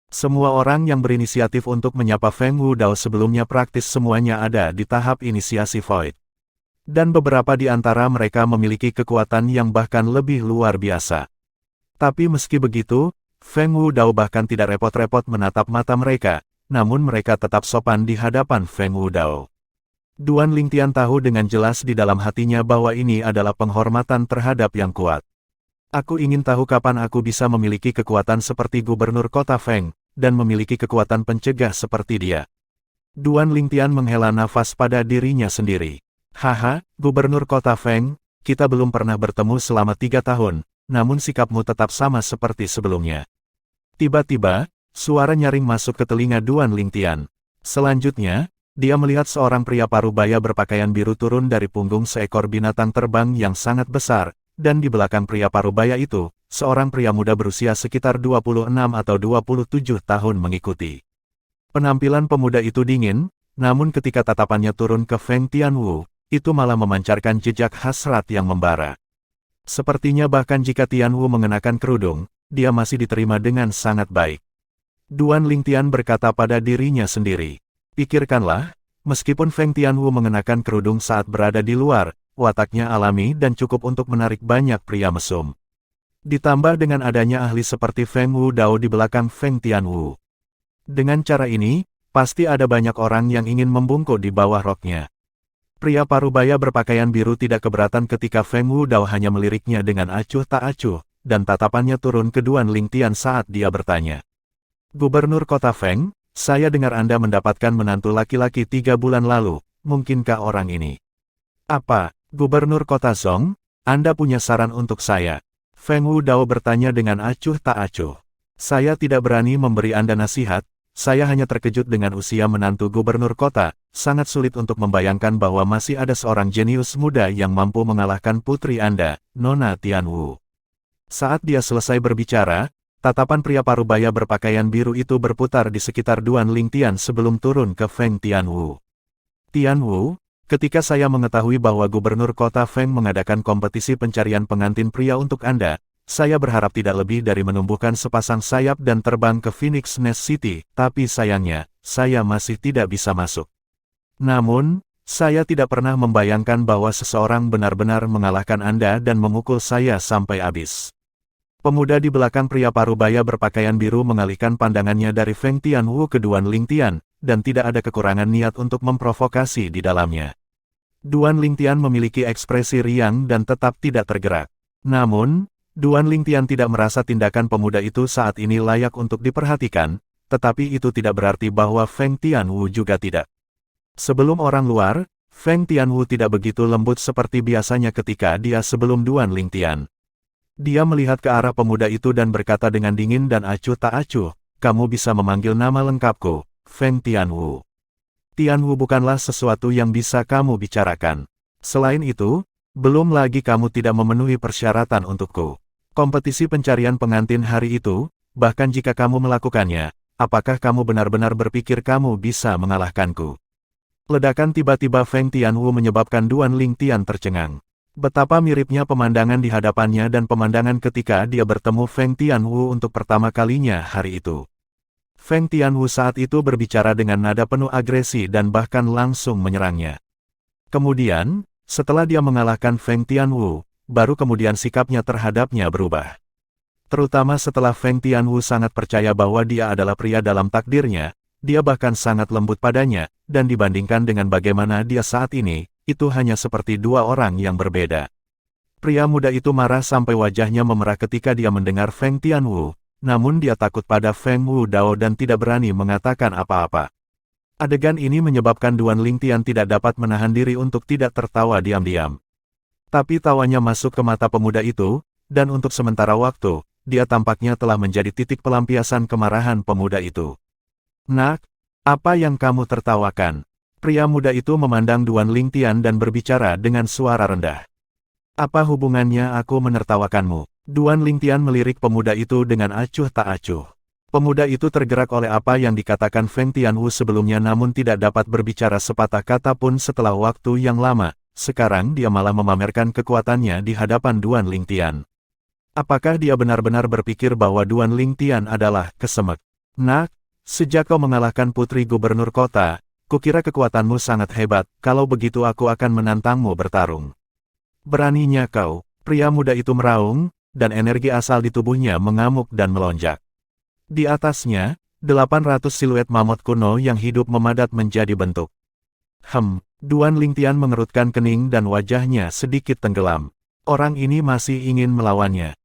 Semua orang yang berinisiatif untuk menyapa Feng Wudao sebelumnya praktis semuanya ada di tahap inisiasi Void. Dan beberapa di antara mereka memiliki kekuatan yang bahkan lebih luar biasa. Tapi meski begitu, Feng Wudao bahkan tidak repot-repot menatap mata mereka, namun mereka tetap sopan di hadapan Feng Wudao. Duan Lingtian tahu dengan jelas di dalam hatinya bahwa ini adalah penghormatan terhadap yang kuat. Aku ingin tahu kapan aku bisa memiliki kekuatan seperti gubernur kota Feng, dan memiliki kekuatan pencegah seperti dia. Duan Lingtian menghela nafas pada dirinya sendiri. Haha, gubernur kota Feng, kita belum pernah bertemu selama 3 tahun, namun sikapmu tetap sama seperti sebelumnya. Tiba-tiba, suara nyaring masuk ke telinga Duan Lingtian. Selanjutnya, dia melihat seorang pria parubaya berpakaian biru turun dari punggung seekor binatang terbang yang sangat besar, dan di belakang pria parubaya itu, seorang pria muda berusia sekitar 26 atau 27 tahun mengikuti. Penampilan pemuda itu dingin, namun ketika tatapannya turun ke Feng Tianwu, itu malah memancarkan jejak hasrat yang membara. Sepertinya bahkan jika Tianwu mengenakan kerudung, dia masih diterima dengan sangat baik. Duan Lingtian berkata pada dirinya sendiri. Pikirkanlah, meskipun Feng Tianwu mengenakan kerudung saat berada di luar, wataknya alami dan cukup untuk menarik banyak pria mesum. Ditambah dengan adanya ahli seperti Feng Wudao di belakang Feng Tianwu. Dengan cara ini, pasti ada banyak orang yang ingin membungkuk di bawah roknya. Pria parubaya berpakaian biru tidak keberatan ketika Feng Wudao hanya meliriknya dengan acuh tak acuh, dan tatapannya turun ke Duan Lingtian saat dia bertanya. Gubernur kota Feng, saya dengar Anda mendapatkan menantu laki-laki 3 bulan lalu, mungkinkah orang ini? Apa, Gubernur kota Zong, Anda punya saran untuk saya? Feng Wudao bertanya dengan acuh tak acuh. Saya tidak berani memberi Anda nasihat, saya hanya terkejut dengan usia menantu gubernur kota, sangat sulit untuk membayangkan bahwa masih ada seorang jenius muda yang mampu mengalahkan putri Anda, Nona Tianwu. Saat dia selesai berbicara, tatapan pria parubaya berpakaian biru itu berputar di sekitar Duan Lingtian sebelum turun ke Feng Tianwu. Tianwu, ketika saya mengetahui bahwa gubernur kota Feng mengadakan kompetisi pencarian pengantin pria untuk Anda, saya berharap tidak lebih dari menumbuhkan sepasang sayap dan terbang ke Phoenix Nest City, tapi sayangnya, saya masih tidak bisa masuk. Namun, saya tidak pernah membayangkan bahwa seseorang benar-benar mengalahkan Anda dan memukul saya sampai habis. Pemuda di belakang pria parubaya berpakaian biru mengalihkan pandangannya dari Feng Tianwu ke Duan Lingtian, dan tidak ada kekurangan niat untuk memprovokasi di dalamnya. Duan Lingtian memiliki ekspresi riang dan tetap tidak tergerak. Namun, Duan Lingtian tidak merasa tindakan pemuda itu saat ini layak untuk diperhatikan, tetapi itu tidak berarti bahwa Feng Tianwu juga tidak. Sebelum orang luar, Feng Tianwu tidak begitu lembut seperti biasanya ketika dia sebelum Duan Lingtian. Dia melihat ke arah pemuda itu dan berkata dengan dingin dan acuh tak acuh, kamu bisa memanggil nama lengkapku, Feng Tianwu. Tianwu bukanlah sesuatu yang bisa kamu bicarakan. Selain itu, belum lagi kamu tidak memenuhi persyaratan untukku. Kompetisi pencarian pengantin hari itu, bahkan jika kamu melakukannya, apakah kamu benar-benar berpikir kamu bisa mengalahkanku? Ledakan tiba-tiba Feng Tianwu menyebabkan Duan Lingtian tercengang. Betapa miripnya pemandangan di hadapannya dan pemandangan ketika dia bertemu Feng Tianwu untuk pertama kalinya hari itu. Feng Tianwu saat itu berbicara dengan nada penuh agresi dan bahkan langsung menyerangnya. Kemudian, setelah dia mengalahkan Feng Tianwu, baru kemudian sikapnya terhadapnya berubah. Terutama setelah Feng Tianwu sangat percaya bahwa dia adalah pria dalam takdirnya, dia bahkan sangat lembut padanya, dan dibandingkan dengan bagaimana dia saat ini, itu hanya seperti dua orang yang berbeda. Pria muda itu marah sampai wajahnya memerah ketika dia mendengar Feng Tianwu, namun dia takut pada Feng Wudao dan tidak berani mengatakan apa-apa. Adegan ini menyebabkan Duan Lingtian tidak dapat menahan diri untuk tidak tertawa diam-diam. Tapi tawanya masuk ke mata pemuda itu, dan untuk sementara waktu, dia tampaknya telah menjadi titik pelampiasan kemarahan pemuda itu. "Nak, apa yang kamu tertawakan?" Pria muda itu memandang Duan Lingtian dan berbicara dengan suara rendah. "Apa hubungannya aku menertawakanmu?" Duan Lingtian melirik pemuda itu dengan acuh tak acuh. Pemuda itu tergerak oleh apa yang dikatakan Feng Tianwu sebelumnya namun tidak dapat berbicara sepatah kata pun setelah waktu yang lama. Sekarang dia malah memamerkan kekuatannya di hadapan Duan Lingtian. Apakah dia benar-benar berpikir bahwa Duan Lingtian adalah kesemek? "Nak, sejak kau mengalahkan putri gubernur kota, kukira kekuatanmu sangat hebat, kalau begitu aku akan menantangmu bertarung." "Beraninya kau," pria muda itu meraung, dan energi asal di tubuhnya mengamuk dan melonjak. Di atasnya, 800 siluet mamut kuno yang hidup memadat menjadi bentuk. Duan Lingtian mengerutkan kening dan wajahnya sedikit tenggelam. Orang ini masih ingin melawannya.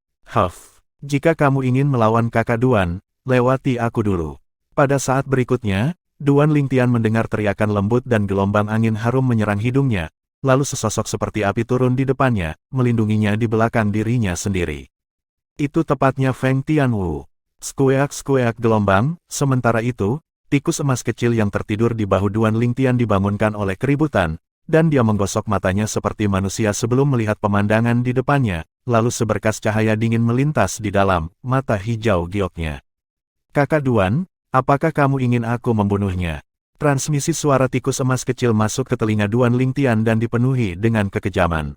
Jika kamu ingin melawan kakak Duan, lewati aku dulu." Pada saat berikutnya, Duan Lingtian mendengar teriakan lembut dan gelombang angin harum menyerang hidungnya. Lalu sesosok seperti api turun di depannya, melindunginya di belakang dirinya sendiri. Itu tepatnya Feng Tianwu. Skueak-skueak gelombang, sementara itu, tikus emas kecil yang tertidur di bahu Duan Lingtian dibangunkan oleh keributan, dan dia menggosok matanya seperti manusia sebelum melihat pemandangan di depannya, lalu seberkas cahaya dingin melintas di dalam mata hijau gioknya. "Kakak Duan, apakah kamu ingin aku membunuhnya?" Transmisi suara tikus emas kecil masuk ke telinga Duan Lingtian dan dipenuhi dengan kekejaman.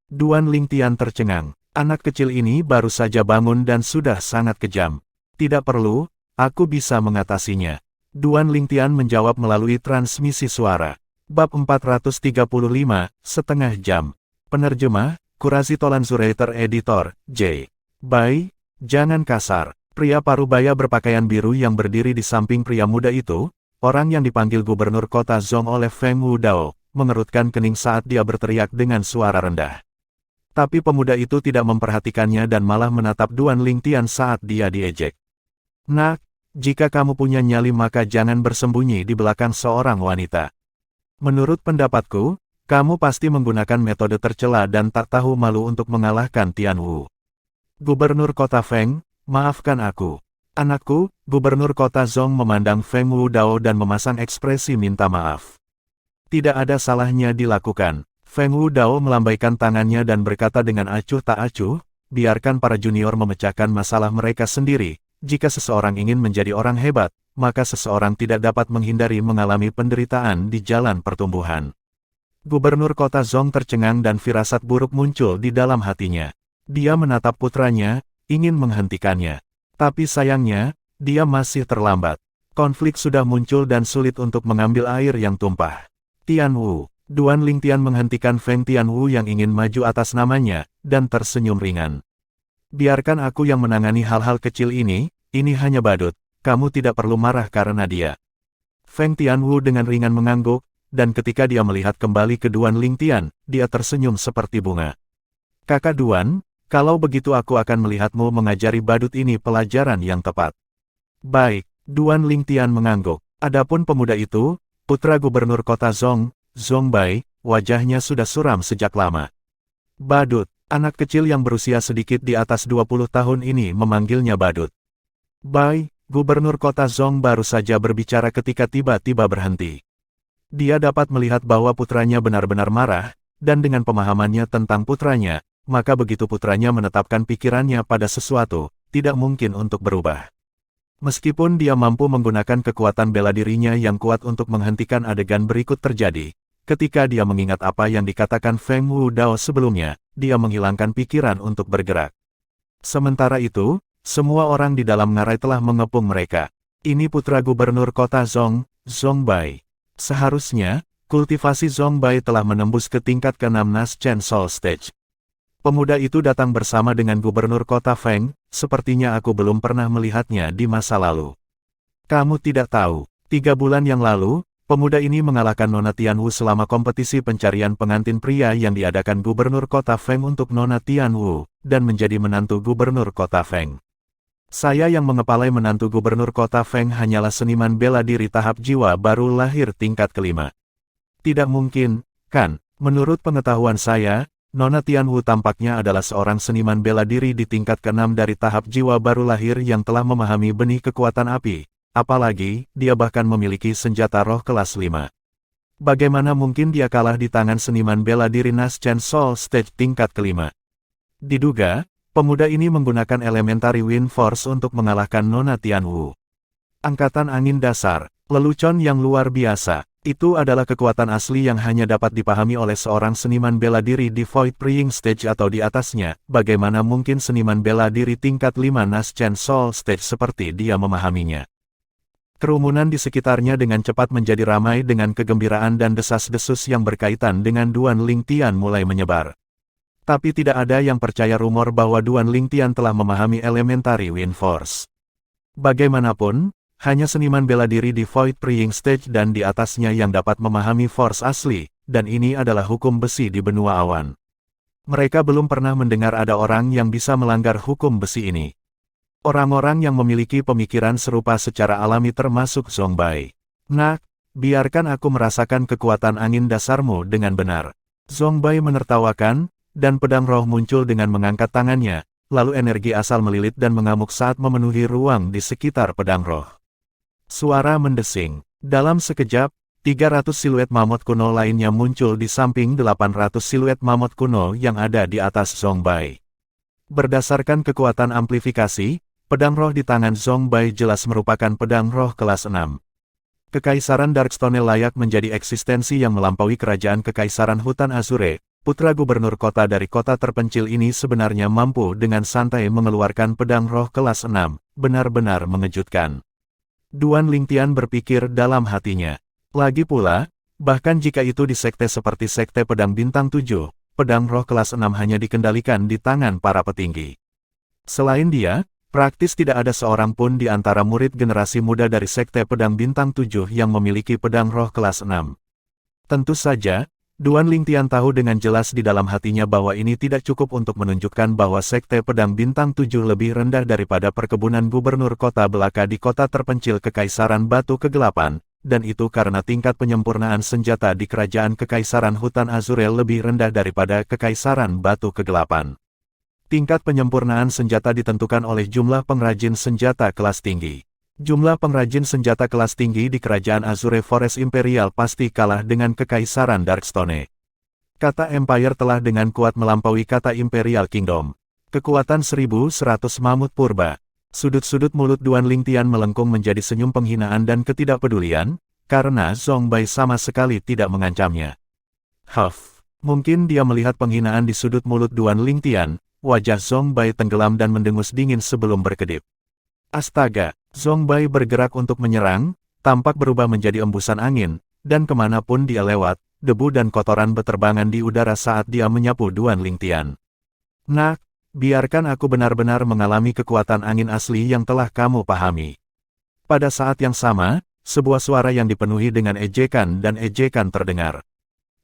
Duan Lingtian tercengang. Anak kecil ini baru saja bangun dan sudah sangat kejam. "Tidak perlu, aku bisa mengatasinya." Duan Lingtian menjawab melalui transmisi suara. Bab 435, setengah jam. Penerjemah, Kurasi Tolanzurator Editor, J. Bai, jangan kasar. Pria parubaya berpakaian biru yang berdiri di samping pria muda itu, orang yang dipanggil gubernur kota Zhong oleh Feng Wudao, mengerutkan kening saat dia berteriak dengan suara rendah. Tapi pemuda itu tidak memperhatikannya dan malah menatap Duan Lingtian saat dia diejek. "Nak, jika kamu punya nyali maka jangan bersembunyi di belakang seorang wanita. Menurut pendapatku, kamu pasti menggunakan metode tercela dan tak tahu malu untuk mengalahkan Tianwu." "Gubernur kota Feng, maafkan aku." "Anakku," gubernur kota Zhong memandang Feng Wudao dan memasang ekspresi minta maaf. "Tidak ada salahnya dilakukan." Feng Wudao melambaikan tangannya dan berkata dengan acuh tak acuh, "Biarkan para junior memecahkan masalah mereka sendiri. Jika seseorang ingin menjadi orang hebat, maka seseorang tidak dapat menghindari mengalami penderitaan di jalan pertumbuhan." Gubernur kota Zhong tercengang dan firasat buruk muncul di dalam hatinya. Dia menatap putranya, ingin menghentikannya. Tapi sayangnya, dia masih terlambat. Konflik sudah muncul dan sulit untuk mengambil air yang tumpah. "Tianwu." Duan Lingtian menghentikan Feng Tianwu yang ingin maju atas namanya, dan tersenyum ringan. "Biarkan aku yang menangani hal-hal kecil ini hanya badut, kamu tidak perlu marah karena dia." Feng Tianwu dengan ringan mengangguk, dan ketika dia melihat kembali ke Duan Lingtian, dia tersenyum seperti bunga. "Kakak Duan, kalau begitu aku akan melihatmu mengajari badut ini pelajaran yang tepat." "Baik." Duan Lingtian mengangguk. Adapun pemuda itu, putra gubernur kota Zhong, Zhong Bai, wajahnya sudah suram sejak lama. "Badut." Anak kecil yang berusia sedikit di atas 20 tahun ini memanggilnya badut. "Bai." Gubernur kota Zhong baru saja berbicara ketika tiba-tiba berhenti. Dia dapat melihat bahwa putranya benar-benar marah, dan dengan pemahamannya tentang putranya, maka begitu putranya menetapkan pikirannya pada sesuatu, tidak mungkin untuk berubah. Meskipun dia mampu menggunakan kekuatan bela dirinya yang kuat untuk menghentikan adegan berikut terjadi, ketika dia mengingat apa yang dikatakan Feng Wudao sebelumnya, dia menghilangkan pikiran untuk bergerak. Sementara itu, semua orang di dalam ngarai telah mengepung mereka. Ini putra gubernur kota Zhongbai. Seharusnya, kultivasi Zhongbai telah menembus ke tingkat ke-6 Naschen Soul Stage. Pemuda itu datang bersama dengan gubernur kota Feng, sepertinya aku belum pernah melihatnya di masa lalu. Kamu tidak tahu, 3 bulan yang lalu, pemuda ini mengalahkan Nona Tianwu selama kompetisi pencarian pengantin pria yang diadakan gubernur kota Feng untuk Nona Tianwu, dan menjadi menantu gubernur kota Feng. Saya yang mengepalai menantu gubernur kota Feng hanyalah seniman bela diri tahap jiwa baru lahir tingkat ke-5. Tidak mungkin, kan? Menurut pengetahuan saya, Nona Tianwu tampaknya adalah seorang seniman bela diri di tingkat ke-6 dari tahap jiwa baru lahir yang telah memahami benih kekuatan api. Apalagi, dia bahkan memiliki senjata roh kelas 5. Bagaimana mungkin dia kalah di tangan seniman bela diri Naschen Soul Stage tingkat ke-5? Diduga, pemuda ini menggunakan Elementary Wind Force untuk mengalahkan Nona Tianwu. Angkatan angin dasar, lelucon yang luar biasa. Itu adalah kekuatan asli yang hanya dapat dipahami oleh seorang seniman bela diri di Void Praying Stage atau di atasnya. Bagaimana mungkin seniman bela diri tingkat 5 Naschen Soul Stage seperti dia memahaminya? Kerumunan di sekitarnya dengan cepat menjadi ramai dengan kegembiraan dan desas-desus yang berkaitan dengan Duan Lingtian mulai menyebar. Tapi tidak ada yang percaya rumor bahwa Duan Lingtian telah memahami Elementary Wind Force. Bagaimanapun, hanya seniman bela diri di Void Praying Stage dan di atasnya yang dapat memahami Force asli, dan ini adalah hukum besi di benua awan. Mereka belum pernah mendengar ada orang yang bisa melanggar hukum besi ini. Orang-orang yang memiliki pemikiran serupa secara alami termasuk Zhongbai. Nak, biarkan aku merasakan kekuatan angin dasarmu dengan benar. Zhongbai menertawakan, dan pedang roh muncul dengan mengangkat tangannya, lalu energi asal melilit dan mengamuk saat memenuhi ruang di sekitar pedang roh. Suara mendesing. Dalam sekejap, 300 siluet mamut kuno lainnya muncul di samping 800 siluet mamut kuno yang ada di atas Zhongbai. Berdasarkan kekuatan amplifikasi, pedang roh di tangan Zhongbai jelas merupakan pedang roh kelas 6. Kekaisaran Darkstone layak menjadi eksistensi yang melampaui kerajaan Kekaisaran Hutan Azure. Putra gubernur kota dari kota terpencil ini sebenarnya mampu dengan santai mengeluarkan pedang roh kelas 6, benar-benar mengejutkan. Duan Lingtian berpikir dalam hatinya. Lagi pula, bahkan jika itu di sekte seperti sekte pedang bintang 7, pedang roh kelas 6 hanya dikendalikan di tangan para petinggi. Selain dia, praktis tidak ada seorang pun di antara murid generasi muda dari sekte pedang bintang 7 yang memiliki pedang roh kelas 6. Tentu saja, Duan Lingtian tahu dengan jelas di dalam hatinya bahwa ini tidak cukup untuk menunjukkan bahwa sekte pedang bintang 7 lebih rendah daripada perkebunan gubernur kota belaka di kota terpencil Kekaisaran Batu Kegelapan, dan itu karena tingkat penyempurnaan senjata di kerajaan Kekaisaran Hutan Azure lebih rendah daripada Kekaisaran Batu Kegelapan. Tingkat penyempurnaan senjata ditentukan oleh jumlah pengrajin senjata kelas tinggi. Jumlah pengrajin senjata kelas tinggi di kerajaan Azure Forest Imperial pasti kalah dengan Kekaisaran Darkstone. Kata Empire telah dengan kuat melampaui kata Imperial Kingdom. Kekuatan 1100 mamut purba. Sudut-sudut mulut Duan Lingtian melengkung menjadi senyum penghinaan dan ketidakpedulian, karena Zhongbai sama sekali tidak mengancamnya. Mungkin dia melihat penghinaan di sudut mulut Duan Lingtian, wajah Zhongbai tenggelam dan mendengus dingin sebelum berkedip. Astaga! Zhongbai bergerak untuk menyerang, tampak berubah menjadi embusan angin, dan kemanapun dia lewat, debu dan kotoran beterbangan di udara saat dia menyapu Duan Lingtian. Nak, biarkan aku benar-benar mengalami kekuatan angin asli yang telah kamu pahami. Pada saat yang sama, sebuah suara yang dipenuhi dengan ejekan dan ejekan terdengar.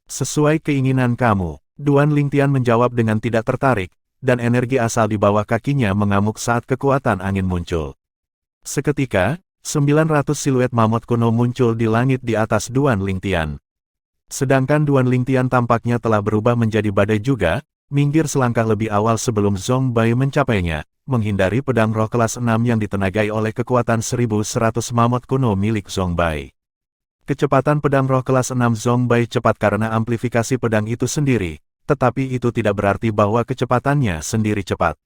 Sesuai keinginan kamu, Duan Lingtian menjawab dengan tidak tertarik, dan energi asal di bawah kakinya mengamuk saat kekuatan angin muncul. Seketika, 900 siluet mamut kuno muncul di langit di atas Duan Lingtian. Sedangkan Duan Lingtian tampaknya telah berubah menjadi badai juga, minggir selangkah lebih awal sebelum Zhongbai mencapainya, menghindari pedang roh kelas 6 yang ditenagai oleh kekuatan 1100 mamut kuno milik Zhongbai. Kecepatan pedang roh kelas 6 Zhongbai cepat karena amplifikasi pedang itu sendiri, tetapi itu tidak berarti bahwa kecepatannya sendiri cepat.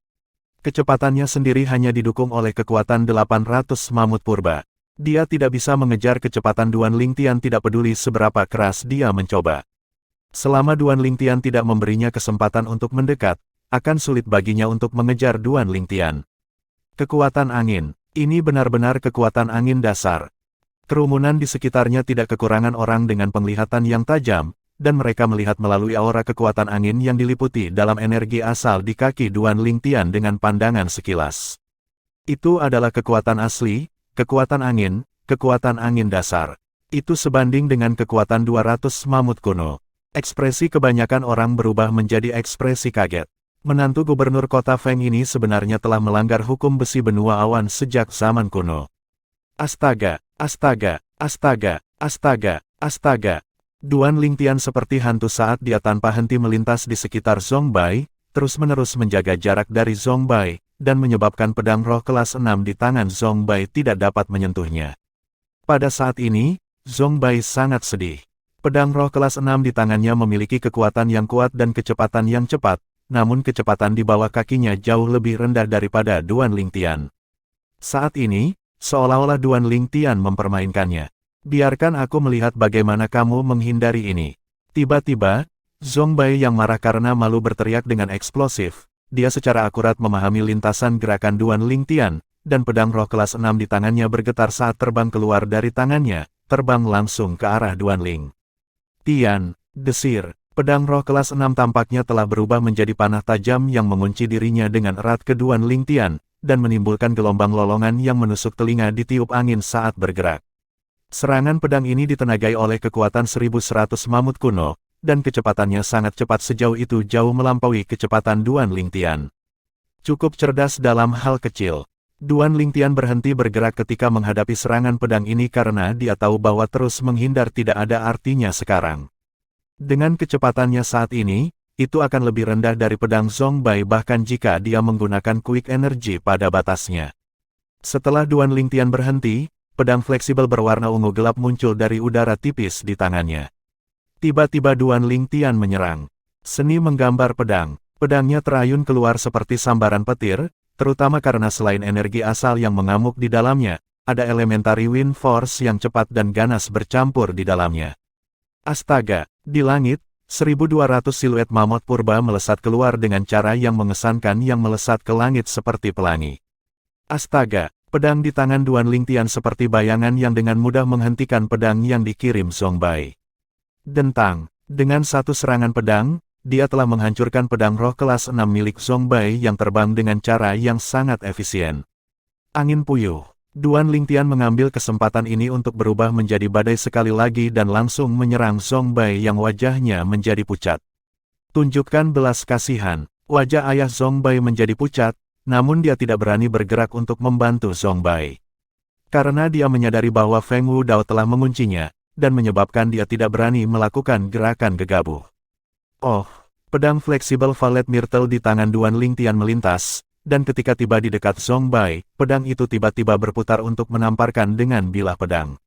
Kecepatannya sendiri hanya didukung oleh kekuatan 800 mamut purba. Dia tidak bisa mengejar kecepatan Duan Lingtian tidak peduli seberapa keras dia mencoba. Selama Duan Lingtian tidak memberinya kesempatan untuk mendekat, akan sulit baginya untuk mengejar Duan Lingtian. Kekuatan angin, Ini benar-benar kekuatan angin dasar. Kerumunan di sekitarnya tidak kekurangan orang dengan penglihatan yang tajam, dan mereka melihat melalui aura kekuatan angin yang diliputi dalam energi asal di kaki Duan Lingtian dengan pandangan sekilas. Itu adalah kekuatan asli, kekuatan angin dasar. Itu sebanding dengan kekuatan 200 mamut kuno. Ekspresi kebanyakan orang berubah menjadi ekspresi kaget. Menantu gubernur kota Feng ini sebenarnya telah melanggar hukum besi benua awan sejak zaman kuno. Astaga, astaga, astaga, astaga, astaga. Duan Lingtian seperti hantu saat dia tanpa henti melintas di sekitar Zhongbai, terus-menerus menjaga jarak dari Zhongbai, dan menyebabkan pedang roh kelas 6 di tangan Zhongbai tidak dapat menyentuhnya. Pada saat ini, Zhongbai sangat sedih. Pedang roh kelas 6 di tangannya memiliki kekuatan yang kuat dan kecepatan yang cepat, namun kecepatan di bawah kakinya jauh lebih rendah daripada Duan Lingtian. Saat ini, seolah-olah Duan Lingtian mempermainkannya. Biarkan aku melihat bagaimana kamu menghindari ini. Tiba-tiba, Zhongbai yang marah karena malu berteriak dengan eksplosif. Dia secara akurat memahami lintasan gerakan Duan Lingtian, dan pedang roh kelas 6 di tangannya bergetar saat terbang keluar dari tangannya, terbang langsung ke arah Duan Ling. Tian, desir. Pedang roh kelas 6 tampaknya telah berubah menjadi panah tajam yang mengunci dirinya dengan erat ke Duan Lingtian, dan menimbulkan gelombang lolongan yang menusuk telinga ditiup angin saat bergerak. Serangan pedang ini ditenagai oleh kekuatan 1100 mamut kuno, dan kecepatannya sangat cepat sejauh itu jauh melampaui kecepatan Duan Lingtian. Cukup cerdas dalam hal kecil. Duan Lingtian berhenti bergerak ketika menghadapi serangan pedang ini karena dia tahu bahwa terus menghindar tidak ada artinya sekarang. Dengan kecepatannya saat ini, itu akan lebih rendah dari pedang Zhongbai bahkan jika dia menggunakan quick energy pada batasnya. Setelah Duan Lingtian berhenti, pedang fleksibel berwarna ungu gelap muncul dari udara tipis di tangannya. Tiba-tiba Duan Lingtian menyerang. Seni menggambar pedang. Pedangnya terayun keluar seperti sambaran petir, terutama karena selain energi asal yang mengamuk di dalamnya, ada elementary wind force yang cepat dan ganas bercampur di dalamnya. Astaga, di langit, 1200 siluet mamut purba melesat keluar dengan cara yang mengesankan yang melesat ke langit seperti pelangi. Astaga, pedang di tangan Duan Lingtian seperti bayangan yang dengan mudah menghentikan pedang yang dikirim Zhongbai. Dentang, dengan satu serangan pedang, dia telah menghancurkan pedang roh kelas 6 milik Zhongbai yang terbang dengan cara yang sangat efisien. Angin puyuh. Duan Lingtian mengambil kesempatan ini untuk berubah menjadi badai sekali lagi dan langsung menyerang Zhongbai yang wajahnya menjadi pucat. Tunjukkan belas kasihan. Wajah ayah Zhongbai menjadi pucat, namun dia tidak berani bergerak untuk membantu Zhongbai. Karena dia menyadari bahwa Feng Wudao telah menguncinya, dan menyebabkan dia tidak berani melakukan gerakan gegabah. Oh, pedang fleksibel Violet Myrtle di tangan Duan Lingtian melintas, dan ketika tiba di dekat Zhongbai, pedang itu tiba-tiba berputar untuk menamparkan dengan bilah pedang.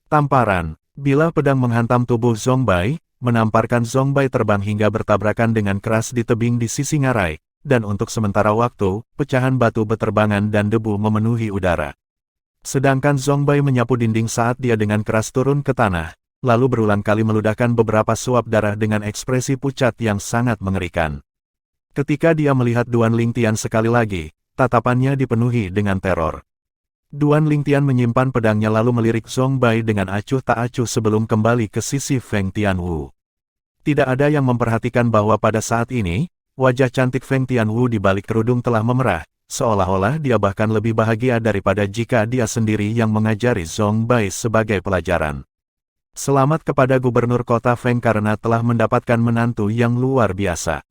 Tamparan, bilah pedang menghantam tubuh Zhongbai, menamparkan Zhongbai terbang hingga bertabrakan dengan keras di tebing di sisi ngarai, dan untuk sementara waktu, pecahan batu beterbangan dan debu memenuhi udara. Sedangkan Zhongbai menyapu dinding saat dia dengan keras turun ke tanah, lalu berulang kali meludahkan beberapa suap darah dengan ekspresi pucat yang sangat mengerikan. Ketika dia melihat Duan Lingtian sekali lagi, tatapannya dipenuhi dengan teror. Duan Lingtian menyimpan pedangnya lalu melirik Zhongbai dengan acuh tak acuh sebelum kembali ke sisi Feng Tianwu. Tidak ada yang memperhatikan bahwa pada saat ini, wajah cantik Feng Tianwu di balik kerudung telah memerah, seolah-olah dia bahkan lebih bahagia daripada jika dia sendiri yang mengajari Zhongbai sebagai pelajaran. Selamat kepada Gubernur Kota Feng karena telah mendapatkan menantu yang luar biasa.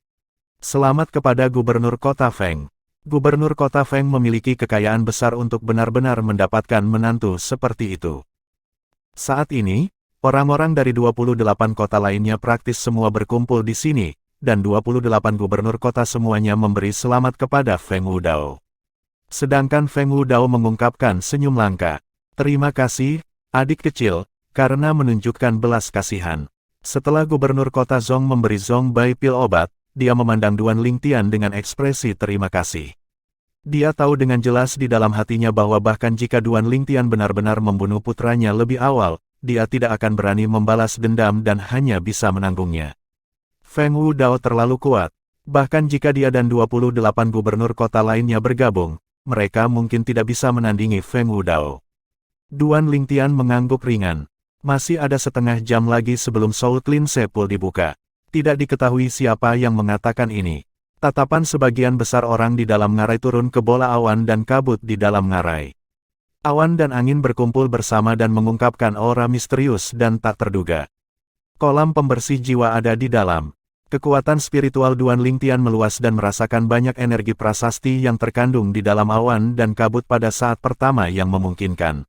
Selamat kepada Gubernur Kota Feng. Gubernur Kota Feng memiliki kekayaan besar untuk benar-benar mendapatkan menantu seperti itu. Saat ini, orang-orang dari 28 kota lainnya praktis semua berkumpul di sini, dan 28 gubernur kota semuanya memberi selamat kepada Feng Wudao. Sedangkan Feng Wudao mengungkapkan senyum langka. Terima kasih, adik kecil, karena menunjukkan belas kasihan. Setelah Gubernur Kota Zhong memberi Zhongbai pil obat, dia memandang Duan Lingtian dengan ekspresi terima kasih. Dia tahu dengan jelas di dalam hatinya bahwa bahkan jika Duan Lingtian benar-benar membunuh putranya lebih awal, dia tidak akan berani membalas dendam dan hanya bisa menanggungnya. Feng Wudao terlalu kuat. Bahkan jika dia dan 28 gubernur kota lainnya bergabung, mereka mungkin tidak bisa menandingi Feng Wudao. Duan Lingtian mengangguk ringan. Masih ada setengah jam lagi sebelum Soul Clean Sepul dibuka. Tidak diketahui siapa yang mengatakan ini. Tatapan sebagian besar orang di dalam ngarai turun ke bola awan dan kabut di dalam ngarai. Awan dan angin berkumpul bersama dan mengungkapkan aura misterius dan tak terduga. Kolam pembersih jiwa ada di dalam. Kekuatan spiritual Duan Lingtian meluas dan merasakan banyak energi prasasti yang terkandung di dalam awan dan kabut pada saat pertama yang memungkinkan.